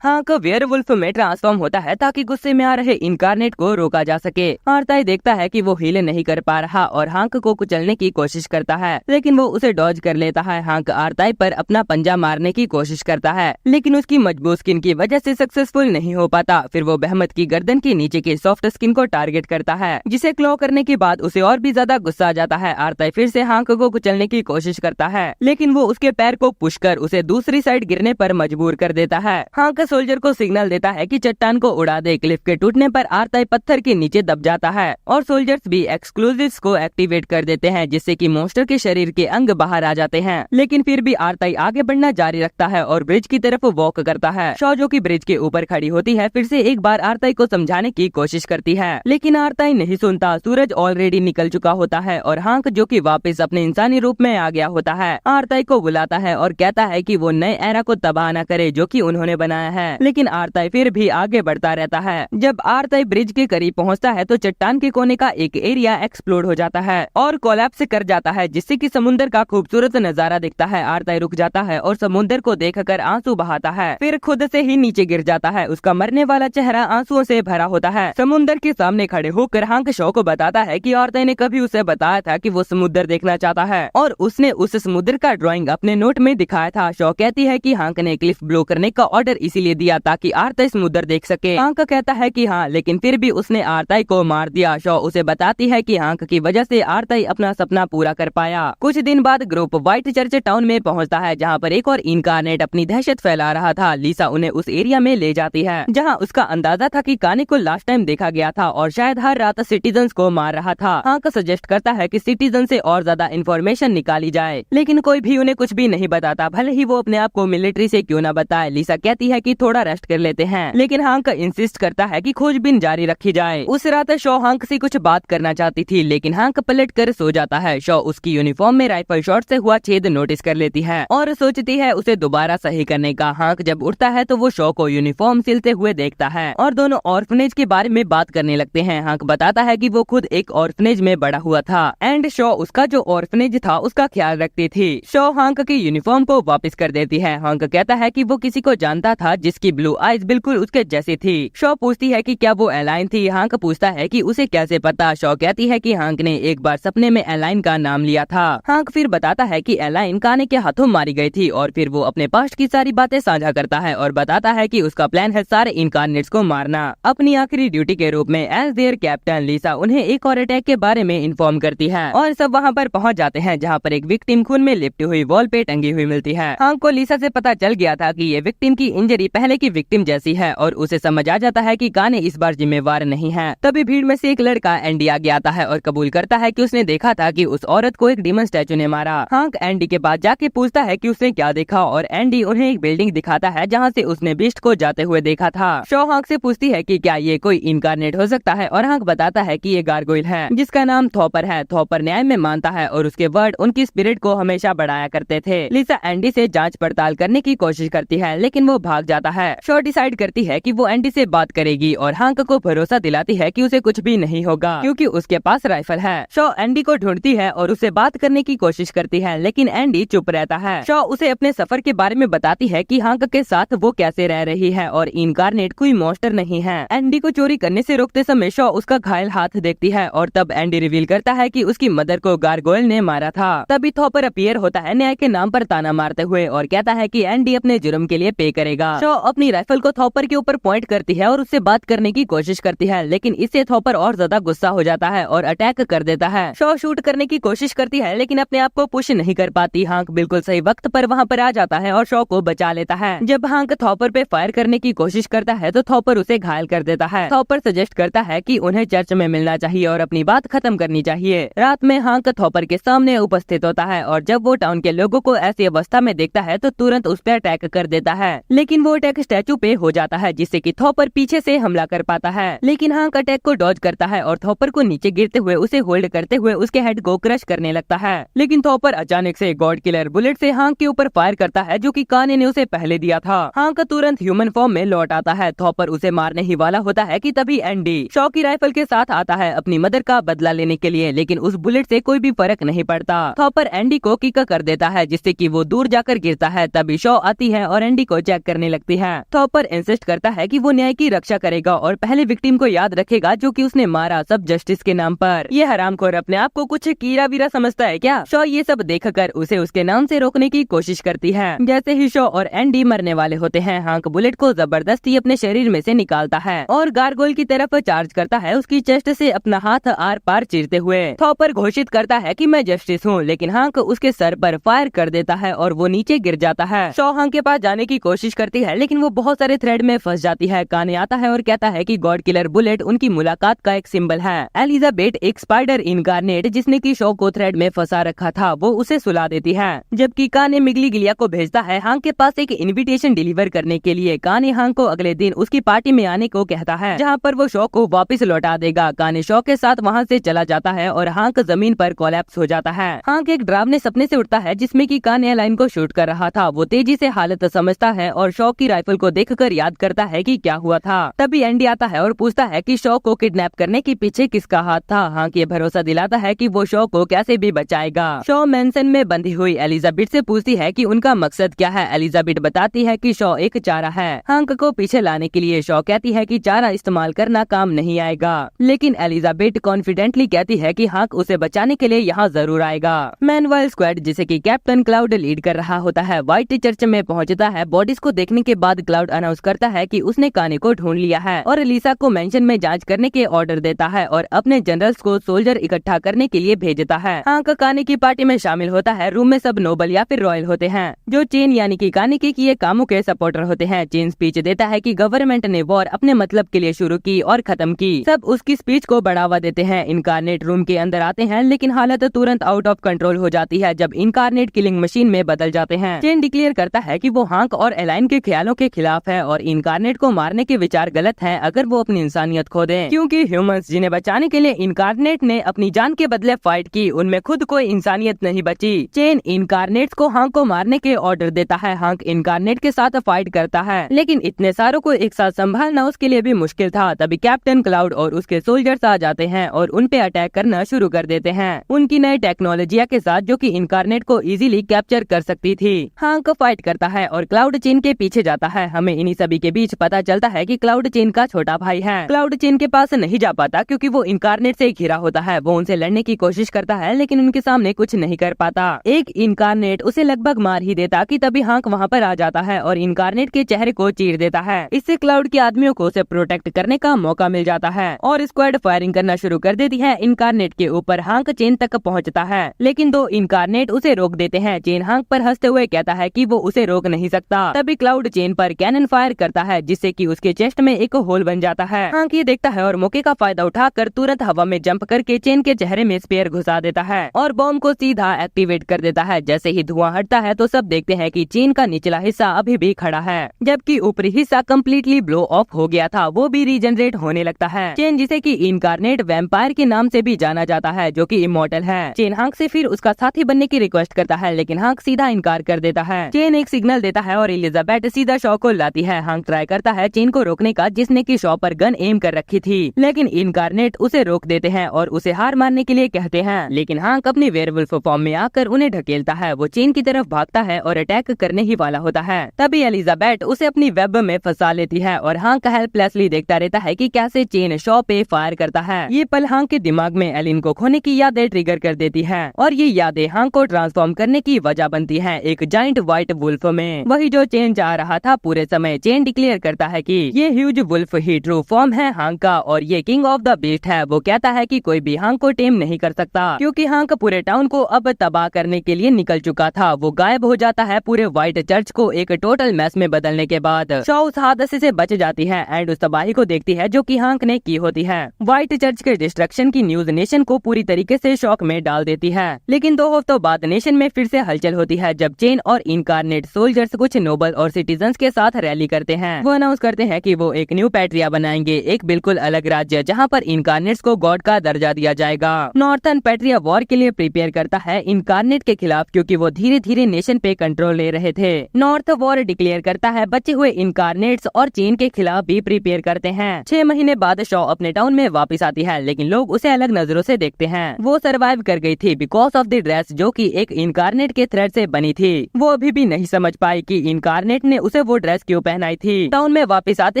हांक वेयरवुल्फ में ट्रांसफॉर्म होता है ताकि गुस्से में आ रहे इनकार्नेट को रोका जा सके। आरताई देखता है कि वो हील नहीं कर पा रहा और हांक को कुचलने की कोशिश करता है, लेकिन वो उसे डॉज कर लेता है। हांक आरताई पर अपना पंजा मारने की कोशिश करता है, लेकिन उसकी मजबूत स्किन की वजह से सक्सेसफुल नहीं हो पाता। फिर वो बहमत की गर्दन के नीचे की सॉफ्ट स्किन को टारगेट करता है, जिसे क्लॉ करने के बाद उसे और भी ज्यादा गुस्सा आ जाता है। आरताई फिर से हांक को कुचलने की कोशिश करता है, लेकिन वो उसके पैर को पुश कर उसे दूसरी साइड गिरने पर मजबूर कर देता है। हांक सोल्जर को सिग्नल देता है कि चट्टान को उड़ा दे। क्लिफ के टूटने पर आरताई पत्थर के नीचे दब जाता है और सोल्जर्स भी एक्सक्लूसिव्स को एक्टिवेट कर देते हैं, जिससे कि मॉन्स्टर के शरीर के अंग बाहर आ जाते हैं। लेकिन फिर भी आरताई आगे बढ़ना जारी रखता है और ब्रिज की तरफ वॉक करता है। शॉ जो कि ब्रिज के ऊपर खड़ी होती है फिर से एक बार आरताई को समझाने की कोशिश करती है, लेकिन आरताई नहीं सुनता। सूरज ऑलरेडी निकल चुका होता है और हांक जो कि वापस अपने इंसानी रूप में आ गया होता है आरताई को बुलाता है और कहता है कि वो नए एरा को तबाह न करे जो कि उन्होंने बनाया है, लेकिन आरताई फिर भी आगे बढ़ता रहता है। जब आरताई ब्रिज के करीब पहुंचता है तो चट्टान के कोने का एक एरिया एक्सप्लोड हो जाता है और कोलैप्स कर जाता है, जिससे कि समुद्र का खूबसूरत नजारा दिखता है। आरताई रुक जाता है और समुद्र को देखकर आंसू बहाता है, फिर खुद से ही नीचे गिर जाता है। उसका मरने वाला चेहरा आंसुओं से भरा होता है। समुद्र के सामने खड़े होकर हांक शॉ को बताता है कि आरताई ने कभी उसे बताया था कि वो समुद्र देखना चाहता है और उसने उस समुद्र का ड्राइंग अपने नोट में दिखाया था। शॉ कहती है कि हांक ने क्लिफ ब्लो करने का ऑर्डर इसीलिए दिया ताकि आरताई समुद्र देख सके। हांक कहता है कि हाँ, लेकिन फिर भी उसने आरताई को मार दिया। शॉ उसे बताती है कि हांक की वजह से आरताई अपना सपना पूरा कर पाया। कुछ दिन बाद ग्रुप व्हाइट चर्च टाउन में पहुंचता है, जहां पर एक और इनकार्नेट अपनी दहशत फैला रहा था। लीसा उन्हें उस एरिया में ले जाती है जहां उसका अंदाजा था कि काने को लास्ट टाइम देखा गया था और शायद हर रात सिटीजन्स को मार रहा था। हांक सजेस्ट करता है कि सिटीजन से और ज्यादा इन्फॉर्मेशन निकाली जाए, लेकिन कोई भी उन्हें कुछ भी नहीं बताता, भले ही वो अपने आप को मिलिट्री से क्यों न बताए। लीसा कहती है कि थोड़ा रेस्ट कर लेते हैं, लेकिन हांक इंसिस्ट करता है कि खोजबीन जारी रखी जाए। उस रात शॉ हांक से कुछ बात करना चाहती थी, लेकिन हांक पलट कर सो जाता है। शॉ उसकी यूनिफॉर्म में राइफल शॉट से हुआ छेद नोटिस कर लेती है और सोचती है उसे दोबारा सही करने का। हांक जब उठता है तो वो शॉ को यूनिफॉर्म सिलते हुए देखता है और दोनों ऑर्फनेज के बारे में बात करने लगते हैं। हांक बताता है कि वो खुद एक ऑर्फनेज में बड़ा हुआ था एंड शॉ उसका जो ऑर्फनेज था उसका ख्याल रखती थी। शॉ हांक की यूनिफॉर्म को वापस कर देती है। हांक कहता है कि वो किसी को जानता था जिसकी ब्लू आईज बिल्कुल उसके जैसी थी। शॉ पूछती है कि क्या वो एलाइन थी। हांक पूछता है कि उसे कैसे पता। शॉ कहती है कि हांक ने एक बार सपने में एलाइन का नाम लिया था। हांक फिर बताता है कि एलाइन काने के हाथों मारी गई थी और फिर वो अपने पास्ट की सारी बातें साझा करता है और बताता है कि उसका प्लान है सारे इनकार्नेट्स को मारना। अपनी आखिरी ड्यूटी के रूप में एज देयर कैप्टन लीसा उन्हें एक और अटैक के बारे में इन्फॉर्म करती है और सब वहाँ पर पहुँच जाते हैं, जहाँ पर एक विक्टिम खून में लिपटी हुई वॉल पे टंगी हुई मिलती है। हांक को लीसा से पता चल गया था कि ये विक्टिम की इंजरी पहले की विक्टिम जैसी है और उसे समझ आ जाता है कि काने इस बार जिम्मेवार नहीं है। तभी भीड़ में से एक लड़का एंडी आगे आता है और कबूल करता है कि उसने देखा था कि उस औरत को एक डीमन स्टैचू ने मारा। हांक एंडी के पास जाके पूछता है कि उसने क्या देखा और एंडी उन्हें एक बिल्डिंग दिखाता है जहाँ से उसने बीस्ट को जाते हुए देखा था। शॉ हांक से पूछती है कि क्या ये कोई इनकार्नेट हो सकता है और हांक बताता है कि ये गारगोइल है जिसका नाम थॉपर है। थॉपर न्याय में मानता है और उसके वर्ड उनकी स्पिरिट को हमेशा बढ़ाया करते थे। लिसा एंडी से जांच पड़ताल करने की कोशिश करती है, लेकिन वो भाग जाता है। शॉ डिसाइड करती है कि वो एंडी से बात करेगी और हांक को भरोसा दिलाती है कि उसे कुछ भी नहीं होगा क्योंकि उसके पास राइफल है। शॉ एंडी को ढूंढती है और उसे बात करने की कोशिश करती है, लेकिन एंडी चुप रहता है। शॉ उसे अपने सफर के बारे में बताती है कि हांक के साथ वो कैसे रह रही है और इनकार्नेट कोई मॉन्स्टर नहीं है। एंडी को चोरी करने से रोकते समय शॉ उसका घायल हाथ देखती है और तब एंडी रिवील करता है कि उसकी मदर को गारगोइल ने मारा था। तभी थॉपर अपीयर होता है न्याय के नाम पर ताना मारते हुए और कहता है कि एंडी अपने जुर्म के लिए पे करेगा। शॉ अपनी राइफल को थॉपर के ऊपर पॉइंट करती है और उससे बात करने की कोशिश करती है, लेकिन इससे थॉपर और ज्यादा गुस्सा हो जाता है और अटैक कर देता है। शॉ शूट करने की कोशिश करती है लेकिन अपने आप को पुश नहीं कर पाती। हांक बिल्कुल सही वक्त पर वहाँ पर आ जाता है और शॉ को बचा लेता है। जब हांक थॉपर पे फायर करने की कोशिश करता है तो थॉपर उसे घायल कर देता है। थॉपर सजेस्ट करता है कि उन्हें चर्च में मिलना चाहिए और अपनी बात खत्म करनी चाहिए। रात में हांक थॉपर के सामने उपस्थित होता है और जब वो टाउन के लोगों को ऐसी अवस्था में देखता है तो तुरंत उस पर अटैक कर देता है, लेकिन वो अटैक स्टैचू पे हो जाता है जिससे कि थॉपर पीछे से हमला कर पाता है। लेकिन हांक अटैक को डॉज करता है और थॉपर को नीचे गिरते हुए उसे होल्ड करते हुए उसके हेड को क्रश करने लगता है। लेकिन थॉपर अचानक से गॉड किलर बुलेट से हांक के ऊपर फायर करता है जो कि काने ने उसे पहले दिया था। हांक तुरंत ह्यूमन फॉर्म में लौट आता है। थॉपर उसे मारने ही वाला होता है कि तभी एंडी शॉ की राइफल के साथ आता है अपनी मदर का बदला लेने के लिए, लेकिन उस बुलेट से कोई भी फर्क नहीं पड़ता। थॉपर एंडी को किक कर देता है जिससे कि वो दूर जाकर गिरता है। तभी शॉ आती है और एंडी को चेक करने लगती है। थॉपर इंसिस्ट करता है कि वो न्याय की रक्षा करेगा और पहले विक्टिम को याद रखेगा जो कि उसने मारा, सब जस्टिस के नाम पर। ये हरामखोर अपने आप को कुछ कीरा वीरा समझता है क्या? शॉ ये सब देखकर उसे उसके नाम से रोकने की कोशिश करती है। जैसे ही शॉ और एंडी मरने वाले होते हैं, हांक बुलेट को जबरदस्ती अपने शरीर में से निकालता है और गार्गोल की तरफ चार्ज करता है, उसकी चेस्ट से अपना हाथ आर पार चीरते हुए। थॉपर घोषित करता है कि मैं जस्टिस हूँ, लेकिन हांक उसके सर पर फायर कर देता है और वो नीचे गिर जाता है। शॉ हांक के पास जाने की कोशिश करती है लेकिन वो बहुत सारे थ्रेड में फंस जाती है। काने आता है और कहता है कि गॉड किलर बुलेट उनकी मुलाकात का एक सिंबल है। एलिजाबेथ एक स्पाइडर इनकार्नेट जिसने की शॉ को थ्रेड में फंसा रखा था, वो उसे सुला देती है। जबकि काने मिगली गिलिया को भेजता है हांक के पास एक इनविटेशन डिलीवर करने के लिए। काने हांक को अगले दिन उसकी पार्टी में आने को कहता है जहाँ पर वो शॉ को वापस लौटा देगा। काने शॉ के साथ वहाँ से चला जाता है और हांक जमीन पर कोलैप्स हो जाता है। हांक एक डरावने सपने से उठता है जिसमें कि काने लाइन को शूट कर रहा था। वो तेजी से हालत समझता है और शॉ की राइफल को देखकर याद करता है कि क्या हुआ था। तभी एंडी आता है और पूछता है कि शॉ को किडनैप करने के पीछे किसका हाथ था। हांक ये भरोसा दिलाता है कि वो शॉ को कैसे भी बचाएगा। शॉ मैंसन में बंधी हुई एलिजाबेथ से पूछती है कि उनका मकसद क्या है। एलिजाबेथ बताती है कि शॉ एक चारा है। हांक को पीछे लाने के लिए शॉ कहती है कि चारा इस्तेमाल करना काम नहीं आएगा, लेकिन एलिजाबेथ कॉन्फिडेंटली कहती है कि हांक उसे बचाने के लिए यहाँ जरूर आएगा। मैनवाइल स्क्वाड जिसे कि कैप्टन क्लाउड लीड कर रहा होता है व्हाइट चर्च में पहुँचता है। बॉडीज को देखने के बाद क्लाउड अनाउंस करता है कि उसने काने को ढूंढ लिया है और एलिसा को मेंशन में जांच करने के ऑर्डर देता है और अपने जनरल्स को सोल्जर इकट्ठा करने के लिए भेजता है। हांक काने की पार्टी में शामिल होता है। रूम में सब नोबल या फिर रॉयल होते हैं जो चेन यानी कि काने के किए कामों के सपोर्टर होते हैं। चेन स्पीच देता है कि गवर्नमेंट ने वॉर अपने मतलब के लिए शुरू की और खत्म की। सब उसकी स्पीच को बढ़ावा देते हैं। इनकारनेट रूम के अंदर आते हैं लेकिन हालत तुरंत आउट ऑफ कंट्रोल हो जाती है जब इनकारनेट किलिंग मशीन में बदल जाते हैं। चेन डिक्लेयर करता है कि वो हांक और एलाइन के ख्यालों के खिलाफ है और इनकारनेट को मारने के विचार गलत हैं अगर वो अपनी इंसानियत खो दें, क्योंकि ह्यूमंस जिन्हें बचाने के लिए इनकारनेट ने अपनी जान के बदले फाइट की उनमें खुद कोई इंसानियत नहीं बची। चेन इनकारनेट को हांक को मारने के ऑर्डर देता है। हांक इनकारनेट के साथ फाइट करता है लेकिन इतने सारों को एक साथ संभालना उसके लिए भी मुश्किल था। तभी कैप्टन क्लाउड और उसके सोल्जर्स आ जाते हैं और उन पे अटैक करना शुरू कर देते हैं उनकी नई टेक्नोलॉजी के साथ जो कि इनकारनेट को इजीली कैप्चर कर सकती थी। हांक फाइट करता है और क्लाउड चेन के पीछे जाता है। हमें इन्हीं सभी के बीच पता चलता है कि क्लाउड चेन का छोटा भाई है। क्लाउड चेन के पास नहीं जा पाता क्योंकि वो इनकारनेट से घिरा होता है। वो उनसे लड़ने की कोशिश करता है लेकिन उनके सामने कुछ नहीं कर पाता। एक इनकारनेट उसे लगभग मार ही देता कि तभी हांक वहाँ पर आ जाता है और इनकारनेट के चेहरे को चीर देता है। इससे क्लाउड के आदमियों को उसे प्रोटेक्ट करने का मौका मिल जाता है और स्क्वाड फायरिंग करना शुरू कर देती है। इनकारनेट के ऊपर हांक चेन तक पहुँचता है लेकिन दो इनकारनेट उसे रोक देते हैं। चेन हांक पर हंसते हुए कहता है कि वो उसे रोक नहीं सकता। तभी क्लाउड चेन पर कैनन फायर करता है जिससे कि उसके चेस्ट में एक होल बन जाता है। हांक ये देखता है और मौके का फायदा उठाकर तुरंत हवा में जंप करके चेन के चेहरे में स्पेयर घुसा देता है और बॉम्ब को सीधा एक्टिवेट कर देता है। जैसे ही धुआं हटता है तो सब देखते हैं कि चेन का निचला हिस्सा अभी भी खड़ा है जबकि ऊपरी हिस्सा कम्प्लीटली ब्लो ऑफ हो गया था, वो भी रीजनरेट होने लगता है। चेन जिसे कि इनकारनेट वैम्पायर के नाम से भी जाना जाता है जो कि इमॉर्टल है। चेन हांक से फिर उसका साथी बनने की रिक्वेस्ट करता है लेकिन हांक सीधा इनकार कर देता है। चेन एक सिग्नल देता है और एलिजाबेथ सीधा शॉ को लाती है। हांक ट्राई करता है चेन को रोकने का जिसने की शॉ पर गन एम कर रखी थी लेकिन इनकारनेट उसे रोक देते हैं और उसे हार मानने के लिए कहते हैं लेकिन हांक अपनी वेयरवुल्फ फॉर्म में आकर उन्हें ढकेलता है। वो चेन की तरफ भागता है और अटैक करने ही वाला होता है। तभी एलिजाबेथ उसे अपनी वेब में फंसा लेती है और हांक हेल्पलेसली देखता रहता है कि कैसे चेन शॉ पे फायर करता है। ये पल हांक के दिमाग में एलिन को खोने की यादें ट्रिगर कर देती है और ये यादें हांक को ट्रांसफॉर्म करने की वजह बनती है एक जाइंट व्हाइट वुल्फ में, वही जो चेन चाह रहा रहा था पूरे समय चेन डिक्लेयर करता है कि ये ह्यूज वुल्फ ही ट्रू फॉर्म है हांग का और ये किंग ऑफ द बीस्ट है। वो कहता है कि कोई भी हांग को टेम नहीं कर सकता क्योंकि हांग पूरे टाउन को अब तबाह करने के लिए निकल चुका था। वो गायब हो जाता है पूरे व्हाइट चर्च को एक टोटल मैस में बदलने के बाद। शॉ उस हादसे से बच जाती है एंड उस तबाही को देखती है जो कि हांग ने की होती है। व्हाइट चर्च के डिस्ट्रक्शन की न्यूज नेशन को पूरी तरीके से शॉक में डाल देती है। लेकिन 2 हफ्तों बाद नेशन में फिर से हलचल होती है जब चेन और इनकारनेट सोल्जर्स कुछ नोबल और सिटीजन्स के साथ रैली करते हैं। वो अनाउंस करते हैं कि वो एक न्यू पैट्रिया बनाएंगे, एक बिल्कुल अलग राज्य जहां पर इनकारनेट्स को गॉड का दर्जा दिया जाएगा। नॉर्थर्न पैट्रिया वॉर के लिए प्रिपेयर करता है इनकारनेट के खिलाफ क्योंकि वो धीरे धीरे नेशन पे कंट्रोल ले रहे थे। नॉर्थ वॉर डिक्लेयर करता है बचे हुए इनकारनेट्स और चीन के खिलाफ भी प्रिपेयर करते हैं। 6 महीने बाद शॉ अपने टाउन में वापस आती है लेकिन लोग उसे अलग नजरों से देखते हैं। वो सरवाइव कर गई थी बिकॉज ऑफ द ड्रेस जो कि एक इनकारनेट के थ्रेड से बनी थी। वो अभी भी नहीं समझ पाई कि इनकारनेट ने उसे वो ड्रेस क्यों पहनाई थी। टाउन में वापस आते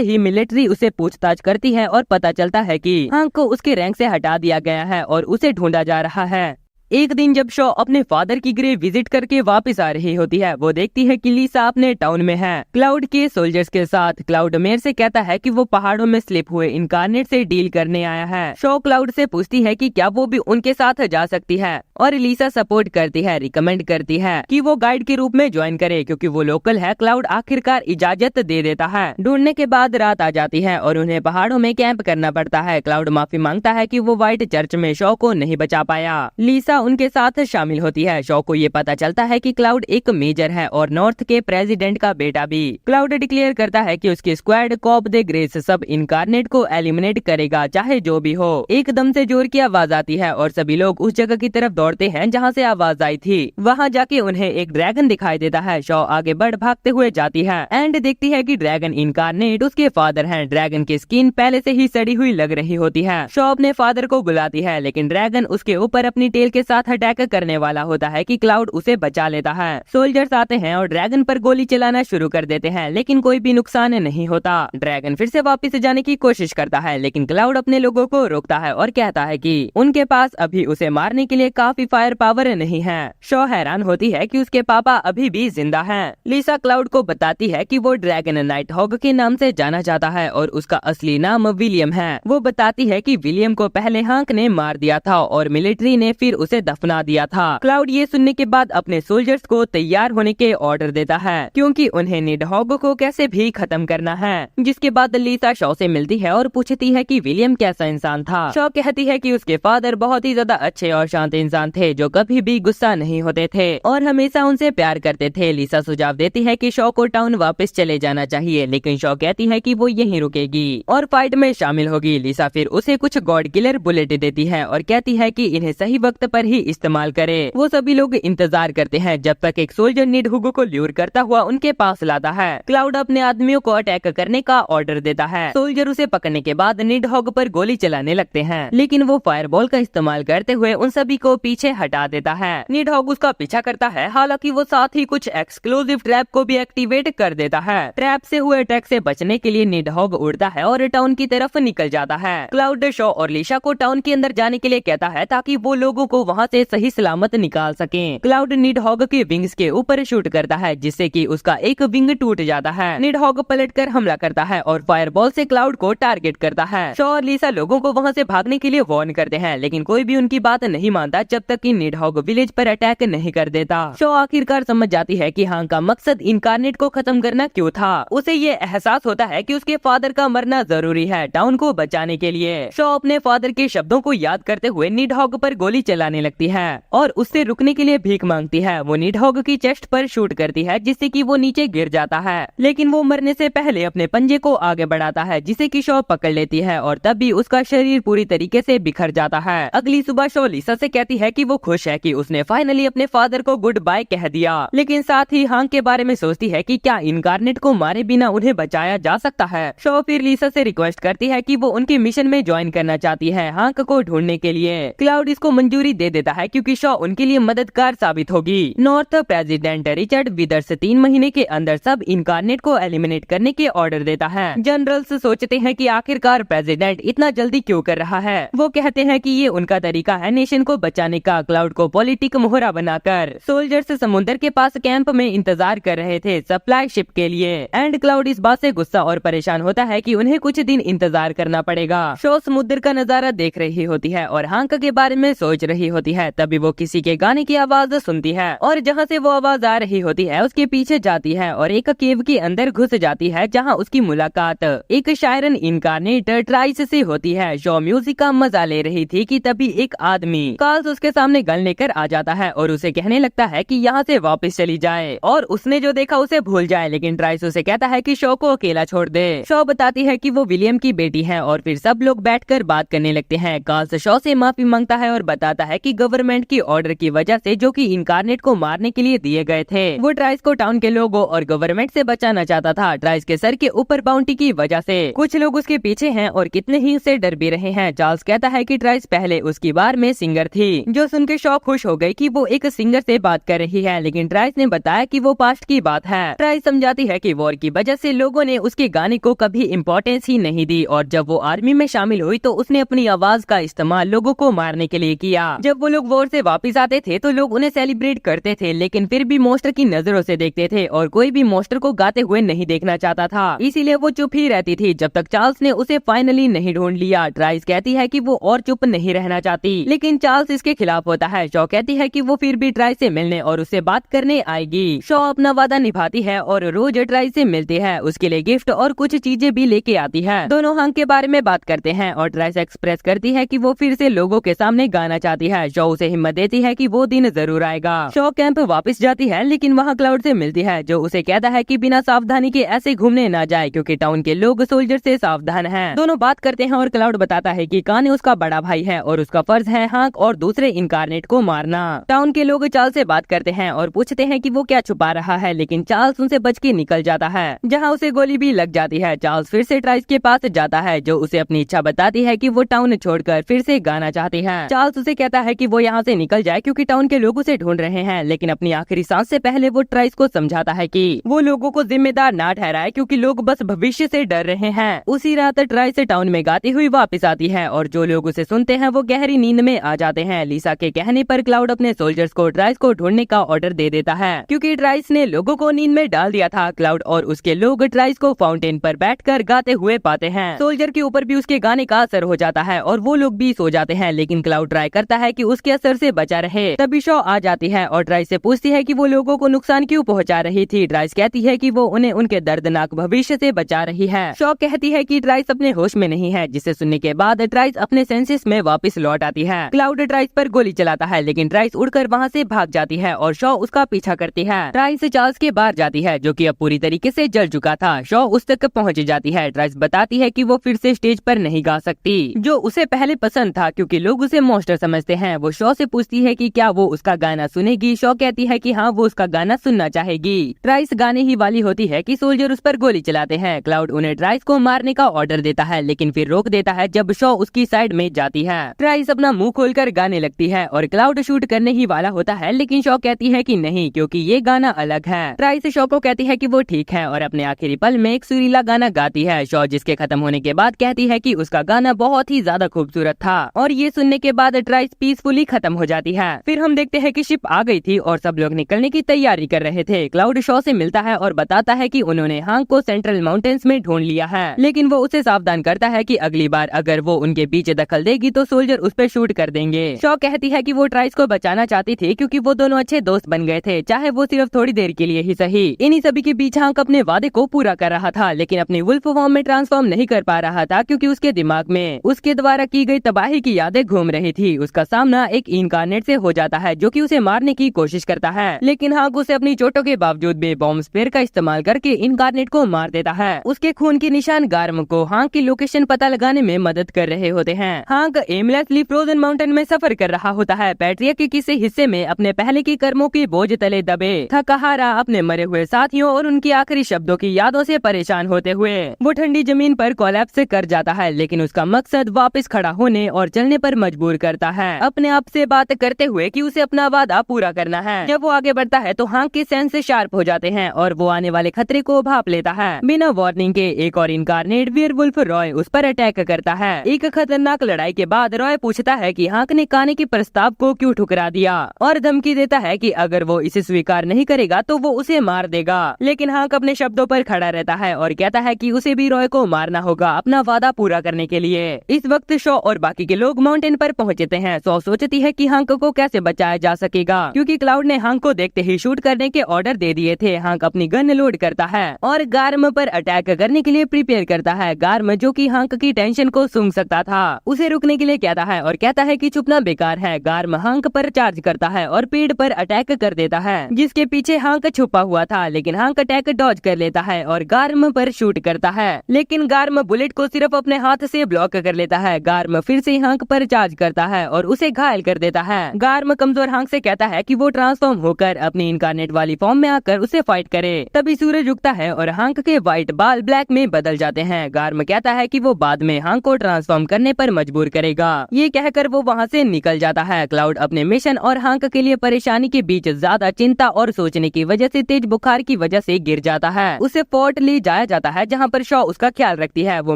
ही मिलिट्री उसे पूछताछ करती है और पता चलता है कि हांग को उसके रैंक से हटा दिया गया है और उसे ढूंढा जा रहा है। एक दिन जब शॉ अपने फादर की ग्रेव विजिट करके वापस आ रही होती है वो देखती है कि लीसा अपने टाउन में है क्लाउड के सोल्जर्स के साथ। क्लाउड मेयर से कहता है कि वो पहाड़ों में स्लिप हुए इनकारनेट से डील करने आया है। शॉ क्लाउड से पूछती है कि क्या वो भी उनके साथ जा सकती है और लीसा सपोर्ट करती है, रिकमेंड करती है कि वो गाइड के रूप में ज्वाइन करे क्योंकि वो लोकल है। क्लाउड आखिरकार इजाजत दे देता है। ढूंढने के बाद रात आ जाती है और उन्हें पहाड़ों में कैंप करना पड़ता है। क्लाउड माफी मांगता है कि वो व्हाइट चर्च में शॉ को नहीं बचा पाया। लीसा उनके साथ शामिल होती है। शॉ को ये पता चलता है कि क्लाउड एक मेजर है और नॉर्थ के प्रेसिडेंट का बेटा भी। क्लाउड डिक्लेयर करता है कि उसकी स्क्वाड कॉप दे ग्रेस सब इनकारनेट को एलिमिनेट करेगा चाहे जो भी हो। एकदम से जोर की आवाज आती है और सभी लोग उस जगह की तरफ दौड़ते हैं जहाँ से आवाज आई थी। वहाँ जाके उन्हें एक ड्रैगन दिखाई देता है। शॉ आगे बढ़ भागते हुए जाती है एंड देखती है कि ड्रैगन इनकारनेट उसके फादर हैं। ड्रैगन की स्किन पहले से ही सड़ी हुई लग रही होती है। शॉ अपने फादर को बुलाती है लेकिन ड्रैगन उसके ऊपर अपनी टेल के साथ अटैक करने वाला होता है कि क्लाउड उसे बचा लेता है। सोल्जर्स आते हैं और ड्रैगन पर गोली चलाना शुरू कर देते हैं लेकिन कोई भी नुकसान नहीं होता। ड्रैगन फिर से वापस जाने की कोशिश करता है लेकिन क्लाउड अपने लोगों को रोकता है और कहता है कि उनके पास अभी उसे मारने के लिए काफी फायर पावर नहीं है। शॉ हैरान होती है कि उसके पापा अभी भी जिंदा हैं। लीसा क्लाउड को बताती है कि वो ड्रैगन नाइट हॉग के नाम से जाना जाता है और उसका असली नाम विलियम है। वो बताती है कि विलियम को पहले हांक ने मार दिया था और मिलिट्री ने फिर उसे दफना दिया था। क्लाउड ये सुनने के बाद अपने सोल्जर्स को तैयार होने के ऑर्डर देता है क्योंकि उन्हें निडहॉग को कैसे भी खत्म करना है। जिसके बाद लीसा शॉ से मिलती है और पूछती है कि विलियम कैसा इंसान था। शॉ कहती है कि उसके फादर बहुत ही ज्यादा अच्छे और शांत इंसान थे जो कभी भी गुस्सा नहीं होते थे और हमेशा उनसे प्यार करते थे। लीसा सुझाव देती है कि शॉ को टाउन वापस चले जाना चाहिए लेकिन शॉ कहती है कि वो यहीं रुकेगी और फाइट में शामिल होगी। लीसा फिर उसे कुछ गॉड किलर बुलेट देती है और कहती है कि इन्हें सही वक्त पर ही इस्तेमाल करे। वो सभी लोग इंतजार करते हैं जब तक एक सोल्जर निडहुगो को ल्यूर करता हुआ उनके पास लाता है। क्लाउड अपने आदमियों को अटैक करने का ऑर्डर देता है। सोल्जर उसे पकड़ने के बाद निडहॉग पर गोली चलाने लगते हैं लेकिन वो फायरबॉल का इस्तेमाल करते हुए उन सभी को पीछे हटा देता है। निडहॉग उसका पीछा करता है, हालांकि वो साथ ही कुछ एक्सक्लूसिव ट्रैप को भी एक्टिवेट कर देता है। ट्रैप से हुए अटैक से बचने के लिए निडहॉग उड़ता है और टाउन की तरफ निकल जाता है। क्लाउड शॉ और लीसा को टाउन के अंदर जाने के लिए कहता है ताकि वो लोगों को वहाँ से सही सलामत निकाल सके। क्लाउड निडहॉग के विंग्स के ऊपर शूट करता है जिससे कि उसका एक विंग टूट जाता है। निडहॉग पलटकर हमला करता है और फायरबॉल से क्लाउड को टारगेट करता है। शॉ और लीसा लोगों को वहाँ से भागने के लिए वार्न करते हैं लेकिन कोई भी उनकी बात नहीं मानता जब तक कि निडहॉग विलेज पर अटैक नहीं कर देता। शॉ आखिरकार समझ जाती है कि हांग का मकसद इनकारनेट को खत्म करना क्यों था। उसे ये एहसास होता है कि उसके फादर का मरना जरूरी है टाउन को बचाने के लिए। शॉ अपने फादर के शब्दों को याद करते हुए निडहॉग पर गोली चलाने लगती है और उससे रुकने के लिए भीख मांगती है। वो निडहॉग की चेस्ट पर शूट करती है जिससे कि वो नीचे गिर जाता है लेकिन वो मरने से पहले अपने पंजे को आगे बढ़ाता है जिसे कि शॉ पकड़ लेती है और तब भी उसका शरीर पूरी तरीके से बिखर जाता है। अगली सुबह शॉ लीसा से कहती है कि वो खुश है कि उसने फाइनली अपने फादर को गुड बाय कह दिया लेकिन साथ ही हांग के बारे में सोचती है कि क्या इनकारनेट को मारे बिना उन्हें बचाया जा सकता है। शॉ फिर लीसा से रिक्वेस्ट करती है कि वो उनके मिशन में ज्वाइन करना चाहती है हांग को ढूंढने के लिए। क्लाउड इसको मंजूरी दे देता है क्योंकि शॉ उनके लिए मददगार साबित होगी। नॉर्थ प्रेसिडेंट रिचर्ड विदर्स 3 महीने के अंदर सब इनकारनेट को एलिमिनेट करने के ऑर्डर देता है। जनरल्स सोचते हैं कि आखिरकार प्रेसिडेंट इतना जल्दी क्यों कर रहा है। वो कहते हैं कि ये उनका तरीका है नेशन को बचाने जाने का क्लाउड को पॉलिटिक मोहरा बनाकर। सोल्जर्स समुद्र के पास कैंप में इंतजार कर रहे थे सप्लाई शिप के लिए। एंड क्लाउड इस बात से गुस्सा और परेशान होता है कि उन्हें कुछ दिन इंतजार करना पड़ेगा। शो समुद्र का नजारा देख रही होती है और हांक के बारे में सोच रही होती है। तभी वो किसी के गाने की आवाज सुनती है और जहाँ से वो आवाज आ रही होती है उसके पीछे जाती है और एक केव के अंदर घुस जाती है, जहाँ उसकी मुलाकात एक शायरन इनकारनेट ट्राइस से होती है। शो म्यूजिक का मजा ले रही थी कि तभी एक आदमी कार्ल्स उसके सामने गन लेकर आ जाता है और उसे कहने लगता है कि यहाँ से वापस चली जाए और उसने जो देखा उसे भूल जाए। लेकिन ट्राइस उसे कहता है कि शो को अकेला छोड़ दे। शो बताती है कि वो विलियम की बेटी है और फिर सब लोग बैठकर बात करने लगते हैं। कार्ल्स शो से माफी मांगता है और बताता है कि गवर्नमेंट की ऑर्डर की वजह से जो कि इनकारनेट को मारने के लिए दिए गए थे, वो ट्राइस को टाउन के लोगों और गवर्नमेंट से बचाना चाहता था। ट्राइस के सर के ऊपर बाउंटी की वजह से कुछ लोग उसके पीछे हैं और कितने ही उसे डर भी रहे हैं। चार्ल्स कहता है कि ट्राइस पहले उसकी बार में सिंगर थी, जो सुन के शो खुश हो गई कि वो एक सिंगर से बात कर रही है। लेकिन ट्राइस ने बताया कि वो पास्ट की बात है। ट्राइस समझाती है कि वॉर की वजह से लोगों ने उसके गाने को कभी इम्पोर्टेंस ही नहीं दी और जब वो आर्मी में शामिल हुई तो उसने अपनी आवाज का इस्तेमाल लोगों को मारने के लिए किया। जब वो लोग वॉर से वापस आते थे तो लोग उन्हें सेलिब्रेट करते थे, लेकिन फिर भी मॉन्स्टर की नजरों से देखते थे और कोई भी मॉन्स्टर को गाते हुए नहीं देखना चाहता था। इसीलिए वो चुप ही रहती थी जब तक चार्ल्स ने उसे फाइनली नहीं ढूंढ लिया। ट्राइस कहती है कि वो और चुप नहीं रहना चाहती, लेकिन चार्ल्स इसके खिलाफ होता है। शो कहती है कि वो फिर भी ट्राइस से मिलने और उससे बात करने आएगी। शो अपना वादा निभाती है और रोज ट्राइस से मिलती है, उसके लिए गिफ्ट और कुछ चीजें भी लेके आती है। दोनों हांक के बारे में बात करते हैं और ट्राइस एक्सप्रेस करती है कि वो फिर से लोगों के सामने गाना चाहती है। शो उसे हिम्मत देती है कि वो दिन जरूर आएगा। शो कैंप वापस जाती है, लेकिन वहाँ क्लाउड से मिलती है, जो उसे कहता है कि बिना सावधानी के ऐसे घूमने ना जाए क्योंकि टाउन के लोग सोल्जर से सावधान हैं। दोनों बात करते हैं और क्लाउड बताता है कि काने उसका बड़ा भाई है और उसका फर्ज है हांक और दूसरे इनकारनेट को मारना। टाउन के लोग चार्ल्स से बात करते हैं और पूछते हैं कि वो क्या छुपा रहा है, लेकिन चार्ल्स उनसे बच के निकल जाता है, जहाँ उसे गोली भी लग जाती है। चार्ल्स फिर से ट्राइस के पास जाता है, जो उसे अपनी इच्छा बताती है कि वो टाउन छोड़कर फिर से गाना चाहती है। चार्ल्स उसे कहता है कि वो यहाँ से निकल जाए क्योंकि टाउन के लोग उसे ढूंढ रहे हैं, लेकिन अपनी आखिरी सांस से पहले वो ट्राइस को समझाता है कि वो लोगों को जिम्मेदार ना ठहराए क्योंकि लोग बस भविष्य से डर रहे हैं। उसी रात ट्राइस टाउन में गाती हुई वापस आती है और जो लोग उसे सुनते हैं वो गहरी नींद में आ जाते हैं। लिसा के कहने पर क्लाउड अपने सोल्जर्स को ट्राइस को ढूंढने का ऑर्डर दे देता है क्योंकि ट्राइस ने लोगों को नींद में डाल दिया था। क्लाउड और उसके लोग ट्राइस को फाउंटेन पर बैठकर गाते हुए पाते हैं। सोल्जर के ऊपर भी उसके गाने का असर हो जाता है और वो लोग भी सो जाते हैं, लेकिन क्लाउड ट्राई करता है कि उसके असर से बचा रहे। तभी शो आ जाती है और ट्राइस से पूछती है कि वो लोगों को नुकसान क्यों पहुंचा रही थी। ट्राइस कहती है कि वो उन्हें उनके दर्दनाक भविष्य से बचा रही है। शो कहती है कि ट्राइस अपने होश में नहीं है, जिसे सुनने के बाद ट्राइस अपने सेंसेस में वापस लौट आती है। क्लाउड ट्राइस पर गोली चलाता है, लेकिन ट्राइस उड़कर वहाँ से भाग जाती है और शो उसका पीछा करती है। ट्राइस चार्ल्स के बाहर जाती है, जो कि अब पूरी तरीके से जल चुका था। शो उस तक पहुँच जाती है। ट्राइस बताती है कि वो फिर से स्टेज पर नहीं गा सकती, जो उसे पहले पसंद था क्योंकि लोग उसे मॉन्स्टर समझते हैं। वो शो से पूछती है कि क्या वो उसका गाना सुनेगी। शो कहती है कि हाँ, वो उसका गाना सुनना चाहेगी। ट्राइस गाने ही वाली होती है कि सोल्जर उस पर गोली चलाते हैं। क्लाउड उन्हें ट्राइस को मारने का ऑर्डर देता है, लेकिन फिर रोक देता है जब शो उसकी साइड में जाती है। ट्राइस अपना मुंह खोलकर गाने लगती है और क्लाउड शूट करने ही वाला होता है, लेकिन शो कहती है कि नहीं, क्योंकि ये गाना अलग है। ट्राइस शो को कहती है कि वो ठीक है और अपने आखिरी पल में एक सुरीला गाना गाती है। शो जिसके खत्म होने के बाद कहती है कि उसका गाना बहुत ही ज्यादा खूबसूरत था और ये सुनने के बाद ट्राइस पीसफुली खत्म हो जाती है। फिर हम देखते हैं कि शिप आ गई थी और सब लोग निकलने की तैयारी कर रहे थे। क्लाउड शो से मिलता है और बताता है कि उन्होंने हांक को सेंट्रल माउंटेन्स में ढूंढ लिया है, लेकिन वो उसे सावधान करता है कि अगली बार अगर वो उनके बीच दखल देगी तो सोल्जर उस पर शूट कर देंगे। शो कहती है कि वो ट्राइस को बचाना चाहती थी क्योंकि वो दोनों अच्छे दोस्त बन गए थे, चाहे वो सिर्फ थोड़ी देर के लिए ही सही। इन्हीं सभी के बीच हांक अपने वादे को पूरा कर रहा था, लेकिन अपनी वुल्फ फॉर्म में ट्रांसफॉर्म नहीं कर पा रहा था क्योंकि उसके दिमाग में उसके द्वारा की गई तबाही की यादें घूम रही थी। उसका सामना एक इनकारनेट से हो जाता है जो कि उसे मारने की कोशिश करता है, लेकिन हांक उसे अपनी चोटों के बावजूद भी बॉम्ब स्पेयर का इस्तेमाल करके इनकारनेट को मार देता है। उसके खून के निशान गार्म को हांक की लोकेशन पता लगाने में मदद कर रहे होते हैं। हांक एमलेसली फ्रोजन माउंटेन में सफर कर रहा होता है। पैट्रिया के किसी हिस्से में अपने पहले के कर्मों के बोझ तले दबे थकाहारा अपने मरे हुए साथियों और उनकी आखिरी शब्दों की यादों से परेशान होते हुए वो ठंडी जमीन पर कोलैप्स कर जाता है, लेकिन उसका मकसद वापस खड़ा होने और चलने पर मजबूर करता है, अपने आप से बात करते हुए कि उसे अपना वादा पूरा करना है। जब वो आगे बढ़ता है तो हांक के सेंस शार्प हो जाते हैं और वो आने वाले खतरे को भांप लेता है। बिना वार्निंग के एक और इनकारनेट वेयरवुल्फ रॉय उस पर अटैक करता है। एक खतरनाक लड़ाई के बाद रॉय पूछता है कि हांक ने काने की प्रस्ताव को क्यों ठुकरा दिया, और धमकी देता है कि अगर वो इसे स्वीकार नहीं करेगा तो वो उसे मार देगा। लेकिन हांक अपने शब्दों पर खड़ा रहता है और कहता है कि उसे भी रॉय को मारना होगा अपना वादा पूरा करने के लिए। इस वक्त शॉ और बाकी के लोग माउंटेन पर पहुंचते हैं। शॉ सोचती है कि हांक को कैसे बचाया जा सकेगा, क्योंकि क्लाउड ने हांक को देखते ही शूट करने के ऑर्डर दे दिए थे। हांक अपनी गन लोड करता है और गार्म पर अटैक करने के लिए प्रिपेयर करता है। गार्म, जो कि हांक की टेंशन को सूंघ सकता था, उसे रुकने के लिए कहता है और कहता है कि छुपना बेकार है। गार्म हांक पर चार्ज करता है और पेड़ पर अटैक कर देता है, जिसके पीछे हांक छुपा हुआ था। लेकिन हांक अटैक डॉज कर लेता है और गार्म पर शूट करता है, लेकिन गार्म बुलेट को सिर्फ अपने हाथ से ब्लॉक कर लेता है। गार्म फिर से हांक पर चार्ज करता है और उसे घायल कर देता है। गार्म कमजोर हांक से कहता है कि वो ट्रांसफॉर्म होकर अपनी इनकारनेट वाली फॉर्म में आकर उसे फाइट करे। तभी सूरज उगता है और हांक के व्हाइट बाल ब्लैक में बदल जाते हैं। गार्म कहता है कि वो बाद में हांक को ट्रांसफॉर्म करने पर मजबूर करेगा। ये कहकर वो वहाँ से निकल जाता है। क्लाउड अपने मिशन और हांक के लिए परेशानी के बीच ज्यादा चिंता और सोचने की वजह से तेज बुखार की वजह से गिर जाता है। उसे फोर्ट ले जाया जाता है, जहाँ पर शॉ उसका ख्याल रखती है। वो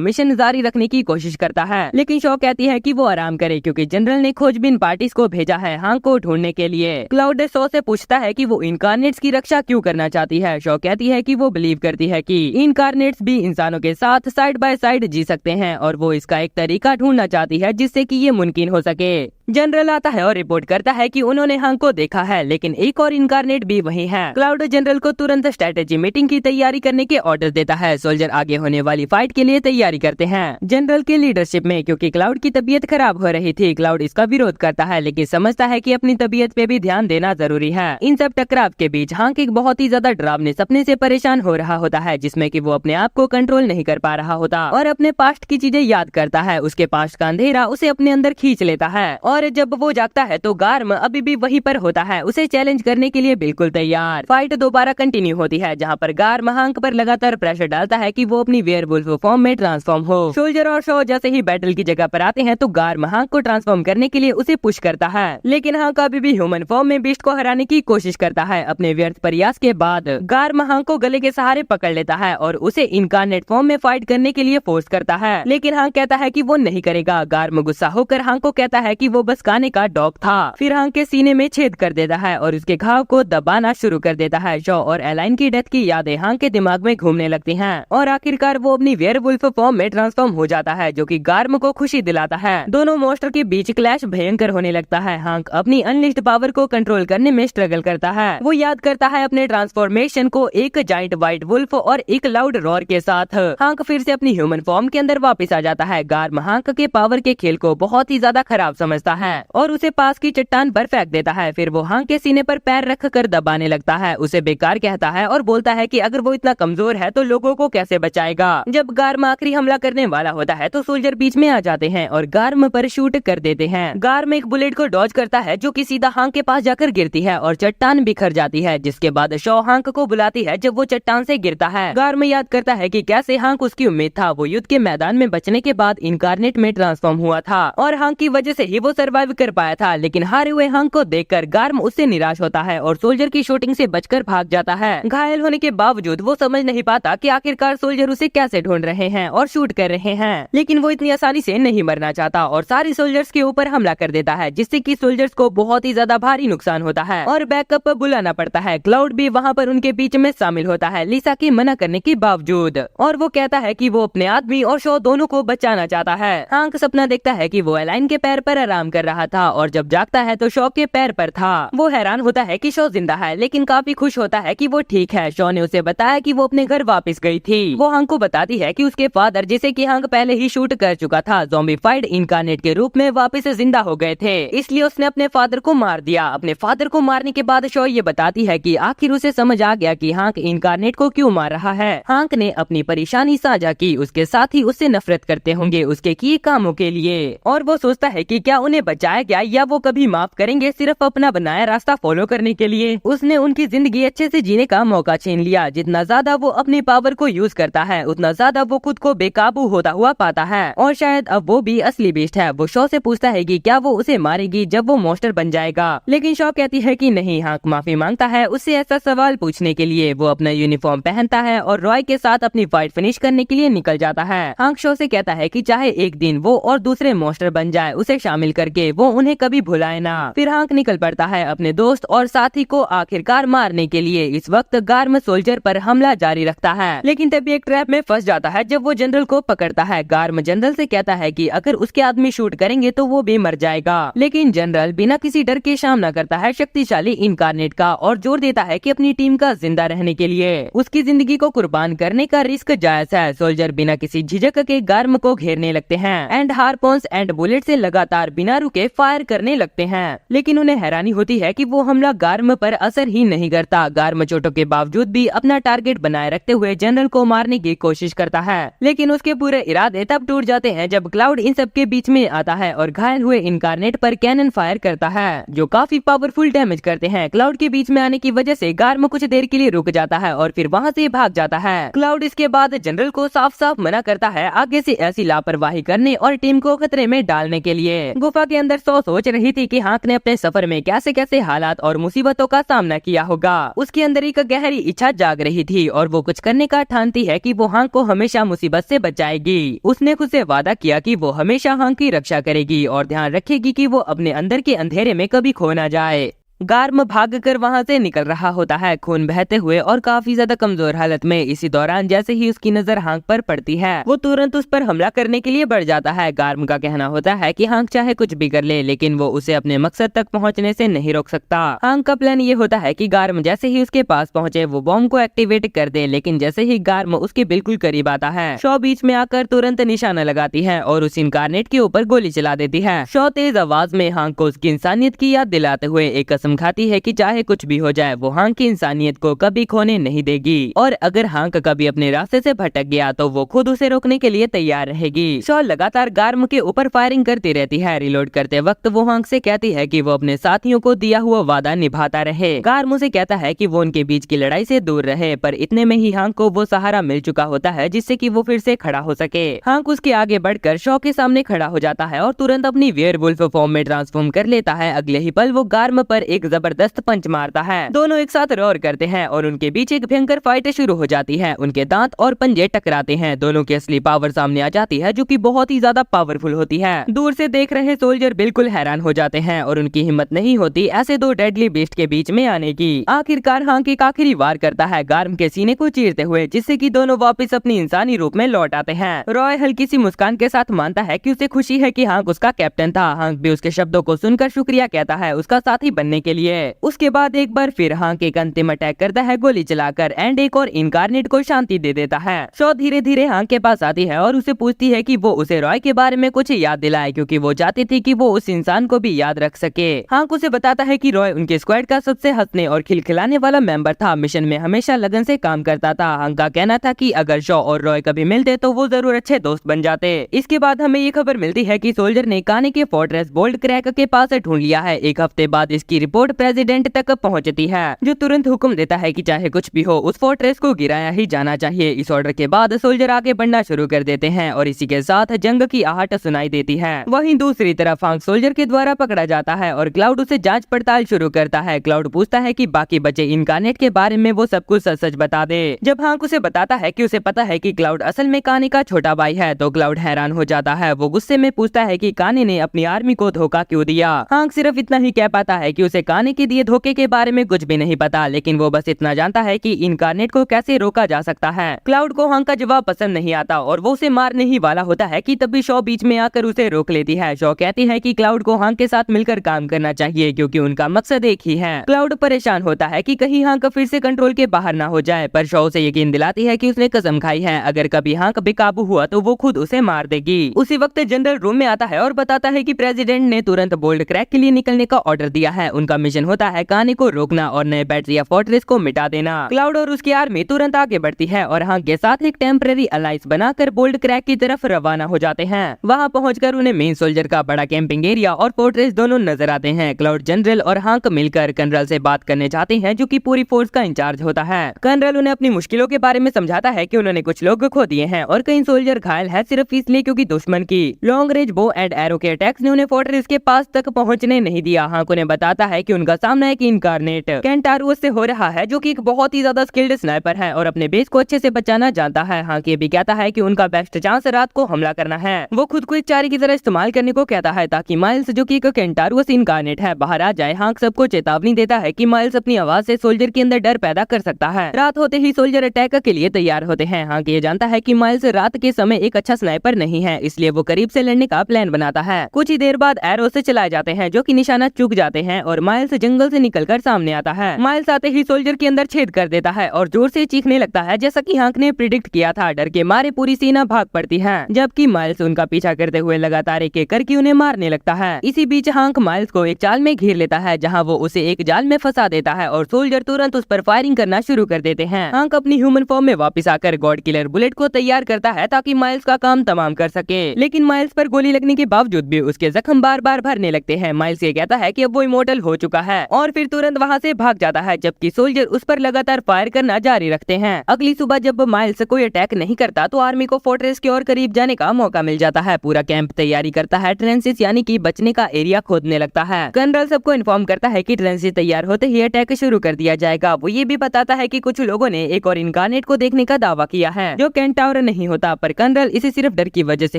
मिशन जारी रखने की कोशिश करता है, लेकिन शॉ कहती है कि वो आराम करे, क्योंकि जनरल ने खोजबीन पार्टीज को भेजा है हांक को ढूंढने के लिए। क्लाउड शॉ से पूछता है कि वो इनकारनेट्स की रक्षा क्यों करना चाहती है। शॉ कहती है कि वो बिलीव करती है कि इनकारनेट्स भी इंसानों के साथ साइड बाय साइड जी सकते हैं, और वो इसका एक तरीका ढूंढना चाहती है जिससे कि ये मुमकिन हो सके। जनरल आता है और रिपोर्ट करता है कि उन्होंने हांक को देखा है, लेकिन एक और इनकारनेट भी वही है। क्लाउड जनरल को तुरंत स्ट्रेटेजी मीटिंग की तैयारी करने के ऑर्डर देता है। सोल्जर आगे होने वाली फाइट के लिए तैयारी करते हैं जनरल के लीडरशिप में, क्योंकि क्लाउड की तबीयत खराब हो रही थी। क्लाउड इसका विरोध करता है, लेकिन समझता है कि अपनी तबीयत पे भी ध्यान देना जरूरी है। इन सब टकराव के बीच हांक एक बहुत ही ज्यादा डरावने सपने से परेशान हो रहा होता है, जिसमें कि वो अपने आप को कंट्रोल नहीं कर पा रहा होता और अपने पास्ट की चीजें याद करता है। उसके पास्ट का अंधेरा उसे अपने अंदर खींच लेता है, और जब वो जागता है तो गार्म अभी भी वहीं पर होता है, उसे चैलेंज करने के लिए बिल्कुल तैयार। फाइट दोबारा कंटिन्यू होती है, जहाँ पर गार्म हांक पर लगातार प्रेशर डालता है कि वो अपनी वेयरवुल्फ फॉर्म में ट्रांसफॉर्म हो। सोल्जर और शॉ जैसे ही बैटल की जगह पर आते हैं तो गार्म हांक को ट्रांसफॉर्म करने के लिए उसे पुश करता है, लेकिन हांक अभी भी ह्यूमन फॉर्म में बीस्ट को हराने की कोशिश करता है। अपने व्यर्थ प्रयास के बाद गार्म हांक को गले के सहारे पकड़ लेता है और उसे इनकारनेट फॉर्म में फाइट करने के लिए फोर्स करता है, लेकिन हांक कहता है कि वो नहीं करेगा। गार्म गुस्सा होकर हांक को कहता है कि वो बस खाने का डॉग था। फिर हांक के सीने में छेद कर देता है और उसके घाव को दबाना शुरू कर देता है। शॉ और एलाइन की डेथ की यादें हांक के दिमाग में घूमने लगती हैं और आखिरकार वो अपनी वेयरवुल्फ फॉर्म में ट्रांसफॉर्म हो जाता है, जो कि गार्म को खुशी दिलाता है। दोनों मॉन्स्टर के बीच क्लैश भयंकर होने लगता है। हांक अपनी अनलिस्टेड पावर को कंट्रोल करने में स्ट्रगल करता है। वो याद करता है अपने ट्रांसफॉर्मेशन को एक जाइंट व्हाइट वुल्फ और एक लाउड रॉर के साथ। हांक फिर से अपनी ह्यूमन फॉर्म के अंदर वापस आ जाता है। गार्म हांक के पावर के खेल को बहुत ही ज्यादा खराब समझता है और उसे पास की चट्टान पर फेंक देता है। फिर वो हांक के सीने पर पैर रख कर दबाने लगता है, उसे बेकार कहता है और बोलता है कि अगर वो इतना कमजोर है तो लोगों को कैसे बचाएगा। जब गार्म आखिरी हमला करने वाला होता है तो सोल्जर बीच में आ जाते हैं और गार्म पर शूट कर देते हैं। गार्म एक बुलेट को डॉज करता है, जो कि सीधा हांक के पास जाकर गिरती है और चट्टान बिखर जाती है, जिसके बाद शॉ हांक को बुलाती है जब वो चट्टान से गिरता है। गार्म याद करता है कि कैसे हांक उसकी उम्मीद था। वो युद्ध के मैदान में बचने के बाद इनकारनेट में ट्रांसफॉर्म हुआ था और हांक की वजह से ही वो सर्वाइव कर पाया था, लेकिन हारे हुए हांक को देखकर गार्म उससे निराश होता है और सोल्जर की शूटिंग से बचकर भाग जाता है। घायल होने के बावजूद वो समझ नहीं पाता कि आखिरकार सोल्जर उसे कैसे ढूंढ रहे हैं और शूट कर रहे हैं, लेकिन वो इतनी आसानी से नहीं मरना चाहता और सारी सोल्जर्स के ऊपर हमला कर देता है, जिससे कि सोल्जर्स को बहुत ही ज्यादा भारी नुकसान होता है और बैकअप बुलाना पड़ता है। क्लाउड भी वहाँ पर उनके बीच में शामिल होता है, लिसा के मना करने के बावजूद, और वो कहता है कि वो अपने आदमी और शॉ दोनों को बचाना चाहता है। हांक सपना देखता है कि वो एलाइन के पैर पर आराम कर रहा था और जब जागता है तो शॉ के पैर पर था। वो हैरान होता है कि शॉ जिंदा है, लेकिन काफी खुश होता है कि वो ठीक है। शॉ ने उसे बताया कि वो अपने घर वापस गई थी। वो हांक को बताती है कि उसके फादर, जिसे कि हांक पहले ही शूट कर चुका था, ज़ॉम्बीफाइड इनकारनेट के रूप में वापस जिंदा हो गए थे, इसलिए उसने अपने फादर को मार दिया। अपने फादर को मारने के बाद शॉ ये बताती है कि आखिर उसे समझ आ गया कि हांक इनकारनेट को क्यों मार रहा है। हांक ने अपनी परेशानी साझा की, उसके साथ ही उससे नफरत करते होंगे उसके किए कामों के लिए, और वो सोचता है कि क्या उन्हें बचाया गया या वो कभी माफ करेंगे सिर्फ अपना बनाया रास्ता फॉलो करने के लिए। उसने उनकी जिंदगी अच्छे से जीने का मौका छीन लिया। जितना ज्यादा वो अपनी पावर को यूज करता है उतना ज्यादा वो खुद को बेकाबू होता हुआ पाता है, और शायद अब वो भी असली बीस्ट है। वो शॉ से पूछता है कि क्या वो उसे मारेगी जब वो मॉन्स्टर बन जाएगा, लेकिन शॉ कहती है कि नहीं। हांक माफी मांगता है उससे ऐसा सवाल पूछने के लिए। वो अपना यूनिफॉर्म पहनता है और रॉय के साथ अपनी फाइट फिनिश करने के लिए निकल जाता है। हांक शॉ से कहता है कि चाहे एक दिन वो और दूसरे मॉन्स्टर बन जाए, उसे शामिल कर करके वो उन्हें कभी भुलाए ना। फिर हांक निकल पड़ता है अपने दोस्त और साथी को आखिरकार मारने के लिए। इस वक्त गार्म सोल्जर पर हमला जारी रखता है, लेकिन तभी एक ट्रैप में फंस जाता है जब वो जनरल को पकड़ता है। गार्म जनरल से कहता है कि अगर उसके आदमी शूट करेंगे तो वो भी मर जाएगा, लेकिन जनरल बिना किसी डर के सामना करता है शक्तिशाली इनकारनेट का और जोर देता है कि अपनी टीम का जिंदा रहने के लिए उसकी जिंदगी को कुर्बान करने का रिस्क जायज है। सोल्जर बिना किसी झिझक के गार्म को घेरने लगते हैं एंड हार्पोन्स एंड बुलेट से लगातार बिना रुके फायर करने लगते हैं, लेकिन उन्हें हैरानी होती है कि वो हमला गार्म पर असर ही नहीं करता। गार्म चोटों के बावजूद भी अपना टारगेट बनाए रखते हुए जनरल को मारने की कोशिश करता है, लेकिन उसके पूरे इरादे तब टूट जाते हैं जब क्लाउड इन सब के बीच में आता है और घायल हुए इनकारनेट पर कैनन फायर करता है, जो काफी पावरफुल डैमेज करते हैं। क्लाउड के बीच में आने की वजह से गार्म कुछ देर के लिए रुक जाता है और फिर वहाँ से भाग जाता है। क्लाउड इसके बाद जनरल को साफ साफ मना करता है आगे से ऐसी लापरवाही करने और टीम को खतरे में डालने के लिए। गुफा के अंदर सौ सोच रही थी कि हांक ने अपने सफर में कैसे कैसे हालात और मुसीबतों का सामना किया होगा। उसके अंदर एक गहरी इच्छा जाग रही थी और वो कुछ करने का ठानती है कि वो हांक को हमेशा मुसीबत से बचाएगी। उसने खुद से वादा किया कि वो हमेशा हांक की रक्षा करेगी और ध्यान रखेगी कि वो अपने अंदर के अंधेरे में कभी खो ना जाए। गार्म भागकर वहां से निकल रहा होता है, खून बहते हुए और काफी ज्यादा कमजोर हालत में। इसी दौरान जैसे ही उसकी नजर हांक पर पड़ती है वो तुरंत उस पर हमला करने के लिए बढ़ जाता है। गार्म का कहना होता है कि हांक चाहे कुछ भी कर ले, लेकिन वो उसे अपने मकसद तक पहुंचने से नहीं रोक सकता। हांक का प्लान ये होता है कि गार्म जैसे ही उसके पास पहुंचे वो बॉम्ब को एक्टिवेट कर दे, लेकिन जैसे ही गार्म उसके बिल्कुल करीब आता है शॉ बीच में आकर तुरंत निशाना लगाती है और उस इनकारनेट के ऊपर गोली चला देती है। शॉ तेज आवाज में हांक को उसकी इंसानियत की याद दिलाते हुए एक कसम खाती है कि चाहे कुछ भी हो जाए वो हांक की इंसानियत को कभी खोने नहीं देगी और अगर हांक कभी अपने रास्ते से भटक गया तो वो खुद उसे रोकने के लिए तैयार रहेगी। शॉ लगातार गार्म के ऊपर फायरिंग करती रहती है। रिलोड करते वक्त वो हांक से कहती है कि वो अपने साथियों को दिया हुआ वादा निभाता रहे। गार्म उसे कहता है कि वो उनके बीच की लड़ाई से दूर रहे, पर इतने में ही हांक को वो सहारा मिल चुका होता है जिससे कि वो फिर से खड़ा हो सके। हांक उसके आगे बढ़कर शॉ के सामने खड़ा हो जाता है और तुरंत अपनी वेयरवुल्फ फॉर्म में ट्रांसफॉर्म कर लेता है। अगले ही पल वो गार्म पर एक जबरदस्त पंच मारता है। दोनों एक साथ रोर करते हैं और उनके बीच एक भयंकर फाइट शुरू हो जाती है। उनके दांत और पंजे टकराते हैं। दोनों की असली पावर सामने आ जाती है जो कि बहुत ही ज्यादा पावरफुल होती है। दूर से देख रहे सोल्जर बिल्कुल हैरान हो जाते हैं और उनकी हिम्मत नहीं होती ऐसे दो डेडली बीस्ट के बीच में आने की। आखिरकार हांक एक आखिरी वार करता है गार्म के सीने को चीरते हुए, जिससे कि दोनों वापस अपनी इंसानी रूप में लौट आते हैं। रॉय हल्की सी मुस्कान के साथ मानता है कि उसे खुशी है कि हांक उसका कैप्टन था। हांक भी उसके शब्दों को सुनकर शुक्रिया कहता है उसका साथी बनने के लिए। उसके बाद एक बार फिर हांक एक अंतिम अटैक करता है गोली चलाकर एंड एक और इनकारनेट को शांति दे देता है। शॉ धीरे धीरे हांक के पास आती है और उसे पूछती है कि वो उसे रॉय के बारे में कुछ याद दिलाए, क्योंकि वो चाहती थी कि वो उस इंसान को भी याद रख सके। हांक उसे बताता है कि रॉय उनके स्क्वाड का सबसे हंसने और खिलखिलाने वाला मेंबर था, मिशन में हमेशा लगन से काम करता था। हांक का कहना था कि अगर शॉ और रॉय कभी मिलते तो वो जरूर अच्छे दोस्त बन जाते। इसके बाद हमें ये खबर मिलती है कि सोल्जर ने काने के फोर्ट्रेस बोल्ट क्रैक के पास ढूंढ लिया है। एक हफ्ते बाद इसकी रिपोर्ट प्रेसिडेंट तक पहुंचती है, जो तुरंत हुक्म देता है कि चाहे कुछ भी हो उस फोर्ट्रेस को गिराया ही जाना चाहिए। इस ऑर्डर के बाद सोल्जर आगे बढ़ना शुरू कर देते हैं और इसी के साथ जंग की आहट सुनाई देती है। वहीं दूसरी तरफ हांक सोल्जर के द्वारा पकड़ा जाता है और क्लाउड उसे जांच पड़ताल शुरू करता है। क्लाउड पूछता है कि बाकी बचे इनकारनेट के बारे में वो सब कुछ सच बता दे। जब हांक उसे बताता है कि उसे पता है कि क्लाउड असल में काने का छोटा भाई है तो क्लाउड हैरान हो जाता है। वो गुस्से में पूछता है कि काने ने अपनी आर्मी को धोखा क्यों दिया। हांक सिर्फ इतना ही कह पाता है कि उसे काने के दिए धोखे के बारे में कुछ भी नहीं पता, लेकिन वो बस इतना जानता है कि इनकारनेट को कैसे रोका जा सकता है। क्लाउड को हांक का जवाब पसंद नहीं आता और वो उसे मारने ही वाला होता है कि तभी शॉ बीच में आकर उसे रोक लेती है। शॉ कहती है कि क्लाउड को हांक के साथ मिलकर काम करना चाहिए क्योंकि उनका मकसद एक ही है। क्लाउड परेशान होता है कि कहीं हांक फिर से कंट्रोल के बाहर ना हो जाए, पर शॉ उसे यकीन दिलाती है कि उसने कसम खाई है अगर कभी हांक बेकाबू हुआ तो वो खुद उसे मार देगी। उसी वक्त जनरल रूम में आता है और बताता है कि प्रेसिडेंट ने तुरंत बोल्ट क्रैक के लिए निकलने का ऑर्डर दिया है। उनका मिशन होता है काने को रोकना और नए बैटरी या फोर्ट्रेस को मिटा देना। क्लाउड और उसकी आर्मी तुरंत आगे बढ़ती है और हांक के साथ एक टेम्परेरी अलायंस बनाकर बोल्ट क्रैक की तरफ रवाना हो जाते हैं। वहां पहुंचकर उन्हें मेन सोल्जर का बड़ा कैंपिंग एरिया और फोर्ट्रेस दोनों नजर आते हैं। क्लाउड जनरल और हांक मिलकर कर्नल से बात करने चाहते हैं जो कि पूरी फोर्स का इंचार्ज होता है। कर्नल उन्हें अपनी मुश्किलों के बारे में समझाता है कि उन्होंने कुछ लोग खो दिए हैं और कई सोल्जर घायल है सिर्फ इसलिए क्योंकि दुश्मन की long range bow and arrow के अटैक्स ने उन्हें फोर्ट्रेस के पास तक पहुंचने नहीं दिया। हांक उन्हें बताता है है कि उनका सामना एक इनकारनेट केंटारुअस से हो रहा है, जो कि एक बहुत ही ज्यादा स्किल्ड स्नाइपर है और अपने बेस को अच्छे से बचाना जानता है। हांक ये भी कहता है कि उनका बेस्ट चांस रात को हमला करना है। वो खुद को एक चारे की तरह इस्तेमाल करने को कहता है ताकि माइल्स, जो कि एक केंटारुअस इनकारनेट है, बाहर आ जाए। हांक सबको चेतावनी देता है कि माइल्स अपनी आवाज से सोल्जर के अंदर डर पैदा कर सकता है। रात होते ही सोल्जर अटैक के लिए तैयार होते हैं। हांक ये जानता है कि माइल्स रात के समय एक अच्छा स्नाइपर नहीं है, इसलिए वो करीब से लड़ने का प्लान बनाता है। कुछ ही देर बाद एरो से चलाए जाते हैं, जो कि निशाना चूक जाते हैं और माइल्स जंगल से निकलकर सामने आता है। माइल्स आते ही सोल्जर के अंदर छेद कर देता है और जोर से चीखने लगता है, जैसा कि हांक ने प्रिडिक्ट किया था। डर के मारे पूरी सेना भाग पड़ती है, जबकि माइल्स उनका पीछा करते हुए लगातार एक एक करके उन्हें मारने लगता है। इसी बीच हांक माइल्स को एक चाल में घेर लेता है, जहां वो उसे एक जाल में फंसा देता है और सोल्जर तुरंत उस पर फायरिंग करना शुरू कर देते हैं। हांक अपनी ह्यूमन फॉर्म में वापस आकर गॉड किलर बुलेट को तैयार करता है ताकि माइल्स का काम तमाम कर सके, लेकिन माइल्स पर गोली लगने के बावजूद भी उसके जख्म बार बार भरने लगते हैं। माइल्स ये कहता है कि अब वो इमोर्टल हो चुका है और फिर तुरंत वहाँ से भाग जाता है, जबकि सोल्जर उस पर लगातार फायर करना जारी रखते हैं। अगली सुबह जब माइल्स कोई अटैक नहीं करता तो आर्मी को फोर्ट्रेस के और करीब जाने का मौका मिल जाता है। पूरा कैंप तैयारी करता है, ट्रेंसेस यानी कि बचने का एरिया खोदने लगता है। कर्नल सबको इन्फॉर्म करता है कि ट्रेंसेस तैयार होते ही अटैक शुरू कर दिया जाएगा। वो ये भी बताता है कि कुछ लोगों ने एक और इनकारनेट को देखने का दावा किया है, जो केंटाउर नहीं होता, पर कर्नल इसे सिर्फ डर की वजह से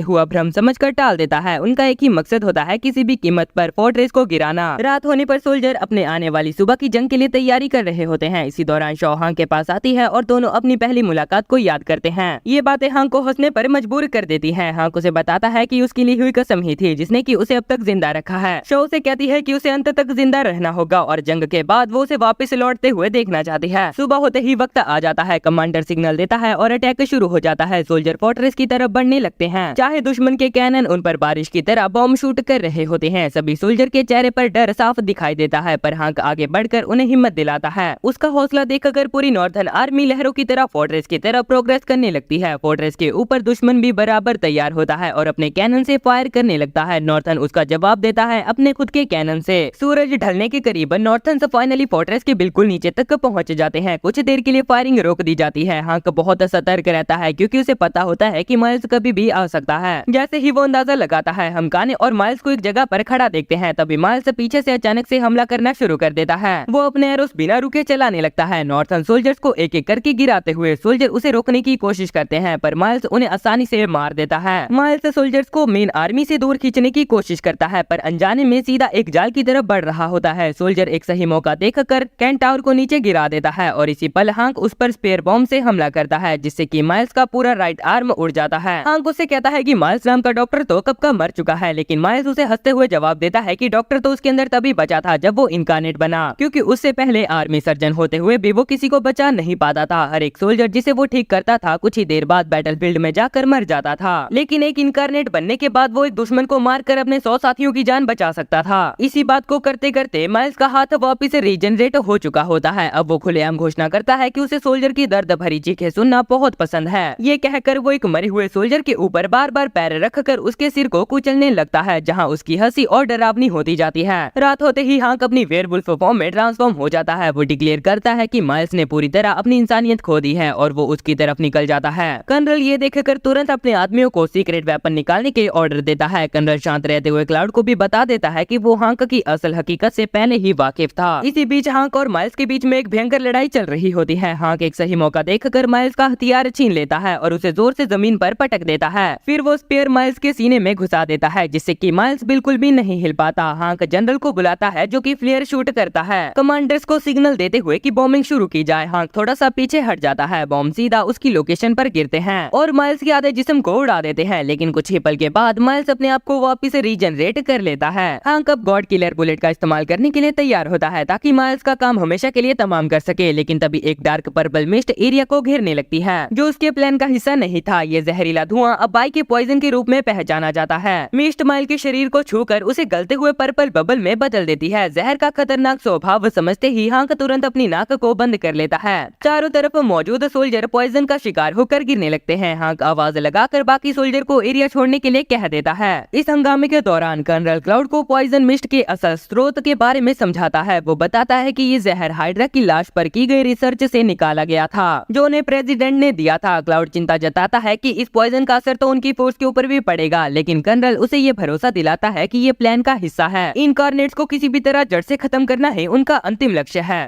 हुआ भ्रम समझकर टाल देता है। उनका एक ही मकसद होता है, किसी भी कीमत पर फोर्ट्रेस को गिराना। रात होने पर सोल्जर अपने आने वाली सुबह की जंग के लिए तैयारी कर रहे होते हैं। इसी दौरान शॉ हांक के पास आती है और दोनों अपनी पहली मुलाकात को याद करते हैं। ये बातें हांक को हंसने पर मजबूर कर देती हैं। हांक उसे बताता है कि उसकी ली हुई कसम ही थी जिसने कि उसे अब तक जिंदा रखा है। शॉ उसे कहती है कि उसे अंत तक जिंदा रहना होगा और जंग के बाद वो उसे वापस लौटते हुए देखना चाहती है। सुबह होते ही वक्त आ जाता है, कमांडर सिग्नल देता है और अटैक शुरू हो जाता है। सोल्जर फोर्ट्रेस की तरफ बढ़ने लगते हैं, चाहे दुश्मन के कैनन उन पर बारिश की तरह बॉम्ब शूट कर रहे होते हैं। सभी सोल्जर के चेहरे पर डर साफ दिखाई देता है, पर हांक आगे बढ़कर उन्हें हिम्मत दिलाता है। उसका हौसला देखकर पूरी नॉर्थर्न आर्मी लहरों की तरह फोर्ट्रेस की तरफ प्रोग्रेस करने लगती है। फोर्ट्रेस के ऊपर दुश्मन भी बराबर तैयार होता है और अपने कैनन से फायर करने लगता है। नॉर्थर्न उसका जवाब देता है अपने खुद के कैनन से। सूरज ढलने के करीब नॉर्थर्न फाइनली फोर्ट्रेस के बिल्कुल नीचे तक पहुंच जाते हैं। कुछ देर के लिए फायरिंग रोक दी जाती है। हांक बहुत सतर्क रहता है क्योंकि उसे पता होता है कि माइल्स कभी भी आ सकता है। जैसे ही वो अंदाजा लगाता है, हम काने और माइल्स को एक जगह पर खड़ा देखते हैं। तभी माइल्स पीछे से अचानक से हमला करना शुरू कर देता है। वो अपने एरोस बिना रुके चलाने लगता है, नॉर्थर्न सोल्जर्स को एक एक करके गिराते हुए। सोल्जर उसे रोकने की कोशिश करते हैं, पर माइल्स उन्हें आसानी से मार देता है। माइल्स सोल्जर्स को मेन आर्मी से दूर खींचने की कोशिश करता है, पर अनजाने में सीधा एक जाल की तरफ बढ़ रहा होता है। सोल्जर एक सही मौका देखकर केंटाउर को नीचे गिरा देता है और इसी पल हांक उस पर स्पेयर बॉम्ब से हमला करता है, जिससे कि माइल्स का पूरा राइट आर्म उड़ जाता है। हांक उससे कहता है कि माइल्स नाम का डॉक्टर तो कब का मर चुका है, लेकिन माइल्स उसे हंसते हुए जवाब देता है कि डॉक्टर तो उसके अंदर तभी बचा था जब वो इनकारनेट बना, क्योंकि उससे पहले आर्मी सर्जन होते हुए भी वो किसी को बचा नहीं पाता था। हर एक सोल्जर जिसे वो ठीक करता था कुछ ही देर बाद बैटलफील्ड में जाकर मर जाता था, लेकिन एक इनकारनेट बनने के बाद वो एक दुश्मन को मारकर अपने 100 साथियों की जान बचा सकता था। इसी बात को करते करते माइल्स का हाथ वापिस रीजनरेट हो चुका होता है। अब वो खुलेआम घोषणा करता है कि उसे सोल्जर की दर्द भरी चीखें सुनना बहुत पसंद है। ये कहकर वो एक मरे हुए सोल्जर के ऊपर बार बार पैर रखकर उसके सिर को कुचलने लगता है, जहां उसकी हंसी और डरावनी होती जाती है। रात होते ही हांक अपनी वेयरवुल्फ फॉर्म में ट्रांसफॉर्म हो जाता है। वो डिक्लेयर करता है कि माइल्स ने पूरी तरह अपनी इंसानियत खो दी है और वो उसकी तरफ निकल जाता है। कर्नल ये देखकर तुरंत अपने आदमियों को सीक्रेट वेपन निकालने के ऑर्डर देता है। कर्नल शांत रहते हुए क्लाउड को भी बता देता है कि वो हांक की असल हकीकत से पहले ही वाकिफ था। इसी बीच हांक और माइल्स के बीच में एक भयंकर लड़ाई चल रही होती है। हांक एक सही मौका देखकर माइल्स का हथियार छीन लेता है और उसे जोर से जमीन पर पटक देता है। फिर वो स्पेयर माइल्स के सीने में घुसा देता है, जिससे कि माइल्स बिल्कुल भी नहीं हिल पाता। हांक जनरल को बुलाता है, जो कि फ्लेयर शूट करता है, कमांडर्स को सिग्नल देते हुए कि बॉम्बिंग शुरू की जाए। हांक थोड़ा सा पीछे हट जाता है, बॉम्ब सीधा उसकी लोकेशन पर गिरते हैं और माइल्स के आधे जिस्म को उड़ा देते हैं, लेकिन कुछ ही पल के बाद माइल्स अपने आप को वापिस रीजनरेट कर लेता है। हांक अब गॉड किलर बुलेट का इस्तेमाल करने के लिए तैयार होता है ताकि माइल्स का काम हमेशा के लिए तमाम कर सके, लेकिन तभी एक डार्क पर्पल मिस्ट एरिया को घेरने लगती है, जो उसके प्लान का हिस्सा नहीं था। ये जहरीला धुआं अब बाई के पॉइजन के रूप में पहचाना जाता है। मिस्ट माइल के शरीर को छूकर उसे गलते हुए पर्पल बबल में बदल देती है। जहर का खतरनाक स्वभाव समझते ही हांक तुरंत अपनी नाक को बंद कर लेता है। चारों तरफ मौजूद सोल्जर पॉइजन का शिकार होकर गिरने लगते हैं। हांक आवाज लगाकर बाकी सोल्जर को एरिया छोड़ने के लिए कह देता है। इस हंगामे के दौरान कर्नल क्लाउड को पॉइजन मिस्ट के असल स्रोत के बारे में समझाता है। वो बताता है कि ये जहर हाइड्रा की लाश पर की गई रिसर्च से निकाला गया था, जो उन्हें प्रेसिडेंट ने दिया था। क्लाउड चिंता जताता है कि इस पॉइजन का असर तो उनकी फोर्स के ऊपर भी पड़ेगा, लेकिन कर्नल उसे ये भरोसा दिलाता है कि ये प्लान का हिस्सा है। इनकारनेट्स को किसी भी तरह जड़ से खत्म करना ही उनका अंतिम लक्ष्य है।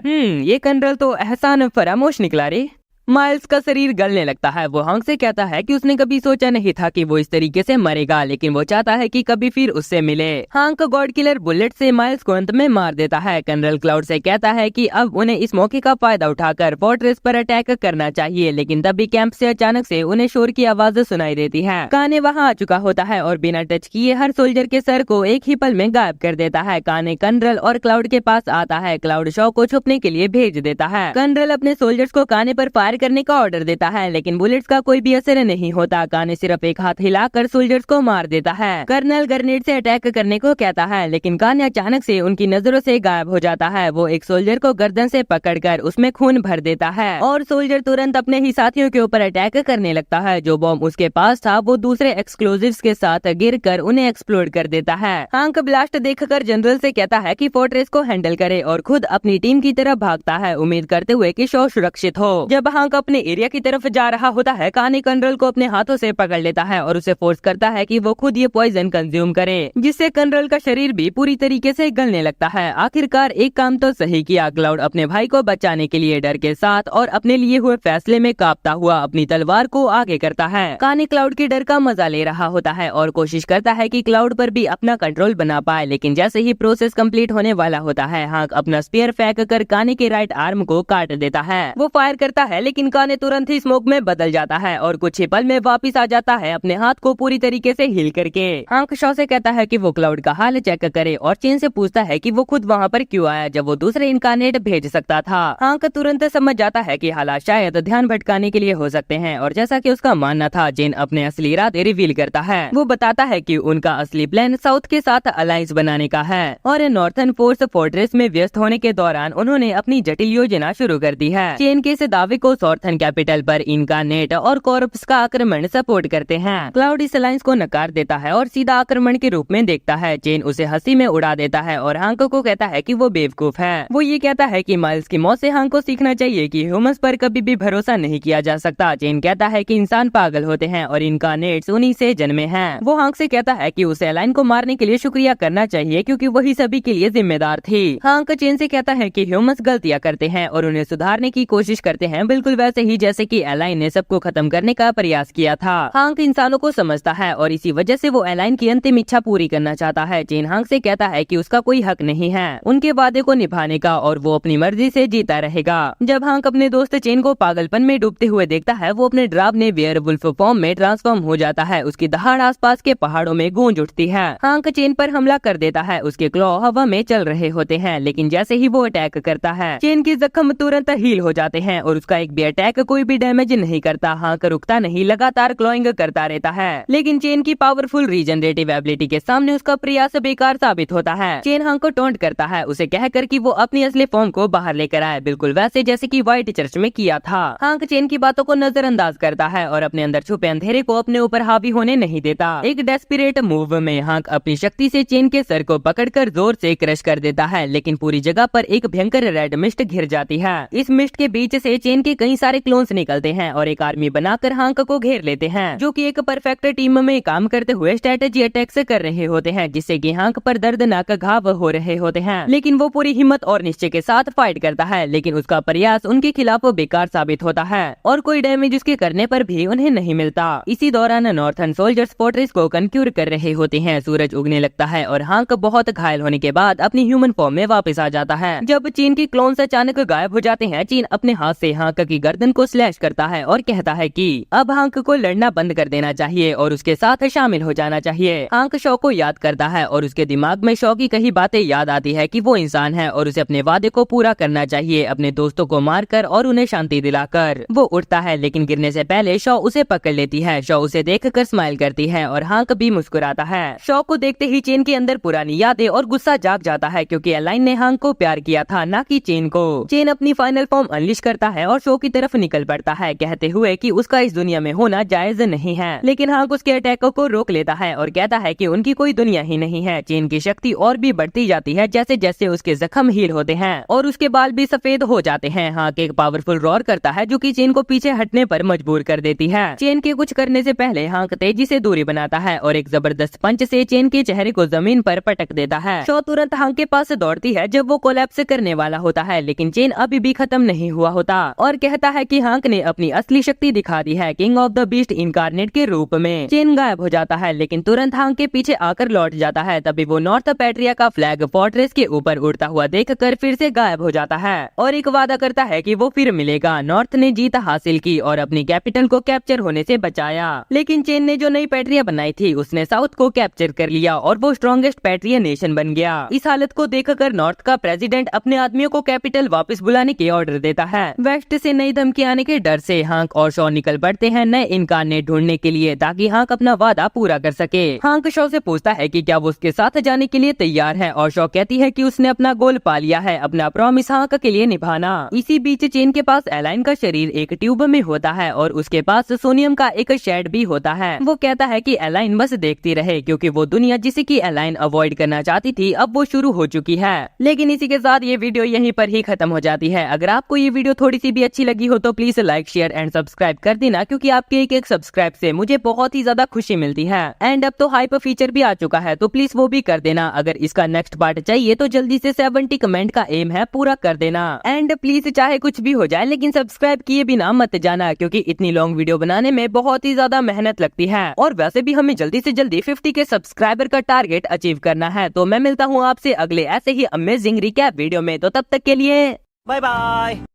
ये कर्नल तो एहसान फरामोश निकला रे। माइल्स का शरीर गलने लगता है। वो हांक से कहता है कि उसने कभी सोचा नहीं था कि वो इस तरीके से मरेगा, लेकिन वो चाहता है कि कभी फिर उससे मिले। हांक गॉड किलर बुलेट से माइल्स को अंत में मार देता है। कर्नल क्लाउड से कहता है कि अब उन्हें इस मौके का फायदा उठाकर फोर्ट्रेस पर अटैक करना चाहिए, लेकिन तभी कैंप से अचानक से उन्हें शोर की आवाज सुनाई देती है। काने वहाँ आ चुका होता है और बिना टच किए हर सोल्जर के सर को एक ही पल में गायब कर देता है। काने कर्नल और क्लाउड के पास आता है। क्लाउड शॉ को छुपने के लिए भेज देता है। कर्नल अपने सोल्जर्स को काने पर फायर करने का ऑर्डर देता है, लेकिन बुलेट्स का कोई भी असर नहीं होता। काने सिर्फ एक हाथ हिलाकर सोल्जर्स को मार देता है। कर्नल ग्रेनेड से अटैक करने को कहता है, लेकिन काने अचानक से उनकी नजरों से गायब हो जाता है। वो एक सोल्जर को गर्दन से पकड़कर उसमें खून भर देता है और सोल्जर तुरंत अपने ही साथियों के ऊपर अटैक करने लगता है। जो बॉम्ब उसके पास था वो दूसरे एक्सप्लोजिव्स के साथ गिरकर उन्हें एक्सप्लोड कर देता है। हांक ब्लास्ट देखकर जनरल से कहता है कि फोर्ट्रेस को हैंडल करे और खुद अपनी टीम की तरफ भागता है, उम्मीद करते हुए कि शॉ सुरक्षित हो। जब हांक अपने एरिया की तरफ जा रहा होता है, काने कर्नल को अपने हाथों से पकड़ लेता है और उसे फोर्स करता है कि वो खुद ये पॉइजन कंज्यूम करे, जिससे कर्नल का शरीर भी पूरी तरीके से गलने लगता है। आखिरकार एक काम तो सही किया। क्लाउड अपने भाई को बचाने के लिए डर के साथ और अपने लिए हुए फैसले में कांपता हुआ अपनी तलवार को आगे करता है। काने क्लाउड के डर का मजा ले रहा होता है और कोशिश करता है कि क्लाउड पर भी अपना कंट्रोल बना पाए, लेकिन जैसे ही प्रोसेस कंप्लीट होने वाला होता है, हांक अपना स्पीयर फेंक कर काने के राइट आर्म को काट देता है। वो फायर करता है, लेकिन काने तुरंत ही स्मोक में बदल जाता है और कुछ ही पल में वापिस आ जाता है, अपने हाथ को पूरी तरीके से हील करके। हांक शॉ से कहता है कि वो क्लाउड का हाल चेक करे और चेन से पूछता है कि वो खुद वहाँ पर क्यों आया जब वो दूसरे इनकार्नेट भेज सकता था। हांक तुरंत समझ जाता है कि हालात शायद ध्यान भटकाने के लिए हो सकते हैं और जैसा कि उसका मानना था, जेन अपने असली इरादे रिवील करता है। वो बताता है कि उनका असली प्लान साउथ के साथ अलायंस बनाने का है और नॉर्थर्न फोर्स फोर्ट्रेस में व्यस्त होने के दौरान उन्होंने अपनी जटिल योजना शुरू कर दी है। चेन के इस दावे को सॉर्थन कैपिटल पर इनकार्नेट और कॉर्प्स का आक्रमण सपोर्ट करते हैं। क्लाउड इस अलायंस को नकार देता है और सीधा आक्रमण के रूप में देखता है। चेन उसे हंसी में उड़ा देता है और हांक को कहता है कि वो बेवकूफ है। वो ये कहता है कि माइल्स की मौत से हांक को सीखना चाहिए कि ह्यूमंस पर कभी भी भरोसा नहीं किया जा सकता। चेन कहता है कि इंसान पागल होते हैं और इनकार्नेट्स उन्हीं से जन्मे हैं। वो हांक से कहता है कि उसे अलायन को मारने के लिए शुक्रिया करना चाहिए क्योंकि वही सभी के लिए जिम्मेदार थी। हांक चेन से कहता है कि ह्यूमंस गलतियां करते हैं और उन्हें सुधारने की कोशिश करते हैं, बिल्कुल वैसे ही जैसे कि अलायन ने सबको खत्म करने का प्रयास किया था। हांक इंसानों को समझता है और इसी वजह से वो अलायन की अंतिम इच्छा पूरी करना चाहता है। चेन हांक से कहता है कि उसका कोई हक नहीं है उनके वादे को निभाने का और वो अपनी मर्जी से जीता रहेगा। जब हांक अपने दोस्त चेन को पागलपन में डूबते हुए देखता है, वो अपने डरावने वेयरवुल्फ फॉर्म में ट्रांसफॉर्म हो जाता है। उसकी दहाड़ आसपास के पहाड़ों में गूंज उठती है। हांक चेन पर हमला कर देता है। उसके क्लॉ हवा में चल रहे होते हैं, लेकिन जैसे ही वो अटैक करता है, चेन के जख्म तुरंत हील हो जाते हैं और उसका एक भी अटैक कोई भी डैमेज नहीं करता। हांक रुकता नहीं, लगातार क्लॉइंग करता रहता है, लेकिन चेन की पावरफुल रीजनरेटिव एबिलिटी के सामने उसका प्रयास बेकार साबित होता है। चेन हांक को टोंट करता है, उसे कहकर कि वो अपनी असली फॉर्म को बाहर लेकर आए, बिल्कुल वैसे जैसे कि व्हाइट चर्च में किया था। हांक चेन की बातों को नजरअंदाज करता है और अपने अंदर छुपे अंधेरे को अपने ऊपर हावी होने नहीं देता। एक डेस्परेट मूव में हांक अपनी शक्ति से चेन के सर को पकड़कर जोर से क्रश कर देता है, लेकिन पूरी जगह पर एक भयंकर रेड मिस्ट घिर जाती है। इस मिस्ट के बीच से चेन के कई सारे क्लोन्स निकलते हैं और एक आर्मी बनाकर हांक को घेर लेते हैं, जो कि एक परफेक्ट टीम में काम करते हुए स्ट्रेटेजी अटैक्स कर रहे होते हैं, जिससे कि हांक पर दर्दनाक घाव हो रहे होते हैं। लेकिन वो पूरी हिम्मत और निश्चय के साथ फाइट करता है, लेकिन उसका प्रयास उनके खिलाफ बेकार साबित होता है और कोई डैमेज उसके करने पर भी उन्हें नहीं मिलता। इसी दौरान नॉर्थर्न सोल्जर्स फोर्ट्रेस को कंक्यूर कर रहे होते हैं। सूरज उगने लगता है और हांक बहुत घायल होने के बाद अपनी ह्यूमन फॉर्म में वापस आ जाता है। जब चीन के क्लोन्स अचानक गायब हो जाते हैं, चीन अपने हाथ से हांक की गर्दन को स्लैश करता है और कहता है कि अब हांक को लड़ना बंद कर देना चाहिए और उसके साथ शामिल हो जाना चाहिए। हांक शॉ को याद करता है और उसके दिमाग में शॉ की कई बातें याद आती है कि वो इंसान है और उसे अपने वादे को पूरा करना चाहिए, अपने दोस्तों को मारकर और उन्हें शांति दिलाकर। वो उठता है, लेकिन गिरने से पहले शॉ उसे पकड़ लेती है। शॉ उसे देखकर स्माइल करती है और हांक भी मुस्कुराता है। शॉ को देखते ही चेन के अंदर पुरानी यादें और गुस्सा जाग जाता है, क्योंकि अलाइन ने हांक को प्यार किया था, ना कि चेन को। चेन अपनी फाइनल फॉर्म अनलिश करता है और शॉ की तरफ निकल पड़ता है, कहते हुए कि उसका इस दुनिया में होना जायज नहीं है। लेकिन हांक उसके अटैक को रोक लेता है और कहता है कि उनकी कोई दुनिया ही नहीं है। चेन की शक्ति और भी बढ़ती जाती है जैसे जैसे उसके जख्म हील होते हैं और उसके बाल भी सफेद हो जाते हैं। हांक एक पावरफुल रॉर करता है जो कि चेन को पीछे हटने पर मजबूर कर देती है। चेन के कुछ करने से पहले हांक तेजी से दूरी बनाता है और एक जबरदस्त पंच से चेन के चेहरे को जमीन पर पटक देता है। शो तुरंत हांक के पास दौड़ती है जब वो कोलैप्स करने वाला होता है, लेकिन चेन अभी भी खत्म नहीं हुआ होता और कहता है कि हांक ने अपनी असली शक्ति दिखा दी है, king of the beast incarnate के रूप में। चेन गायब हो जाता है लेकिन तुरंत हांक के पीछे आकर लौट जाता है। तभी वो नॉर्थ पैट्रिया का फ्लैग फोर्ट्रेस के ऊपर उड़ता हुआ देखकर फिर से गायब हो जाता है और एक वादा करता है कि वो फिर मिलेगा। नॉर्थ ने जीत हासिल की और अपनी कैपिटल को कैप्चर होने से बचाया, लेकिन चेन ने जो नई पैट्रिया बनाई थी उसने साउथ को कैप्चर कर लिया और वो स्ट्रॉन्गेस्ट पैट्रिया नेशन बन गया। इस हालत को देखकर नॉर्थ का प्रेसिडेंट अपने आदमियों को कैपिटल वापस बुलाने के ऑर्डर देता है। वेस्ट से नई धमकी आने के डर से हांक और शॉ निकल पड़ते हैं नए इनकार्नेट ढूंढने के लिए ताकि हांक अपना वादा पूरा कर सके। हांक शॉ से पूछता है कि क्या वो उसके साथ जाने के लिए तैयार है और शॉ कहती है कि उसने अपना गोल पा लिया है, अपना प्रॉमिस हांक के लिए निभाना। इसी बीच चेन के पास एलाइन का शरीर एक ट्यूब में होता है और उसके पास सोनियम का एक शेड भी होता है। वो कहता है कि एलाइन बस देखती रहे क्योंकि वो दुनिया जिसे की एलाइन अवॉइड करना चाहती थी अब वो शुरू हो चुकी है। लेकिन इसी के साथ ये वीडियो यहीं पर ही खत्म हो जाती है। अगर आपको ये वीडियो थोड़ी सी भी अच्छी लगी हो तो please like share and subscribe कर देना, क्योंकि आपके एक सब्सक्राइब से मुझे बहुत ही ज्यादा खुशी मिलती है। एंड अब तो हाइपर फीचर भी आ चुका है तो प्लीज वो भी कर देना। अगर इसका नेक्स्ट पार्ट चाहिए तो जल्दी से 70 कमेंट का एम है पूरा कर देना। एंड प्लीज चाहे कुछ भी हो जाए लेकिन सब्सक्राइब किए बिना मत जाना, क्योंकि इतनी लॉन्ग वीडियो बनाने में बहुत ही ज्यादा मेहनत लगती है और वैसे भी हमें जल्दी से जल्दी 50 के सब्सक्राइबर का टारगेट अचीव करना है। तो मैं मिलता हूँ आपसे अगले ऐसे ही अमेजिंग रिकैप वीडियो में, तो तब तक के लिए बाय बाय।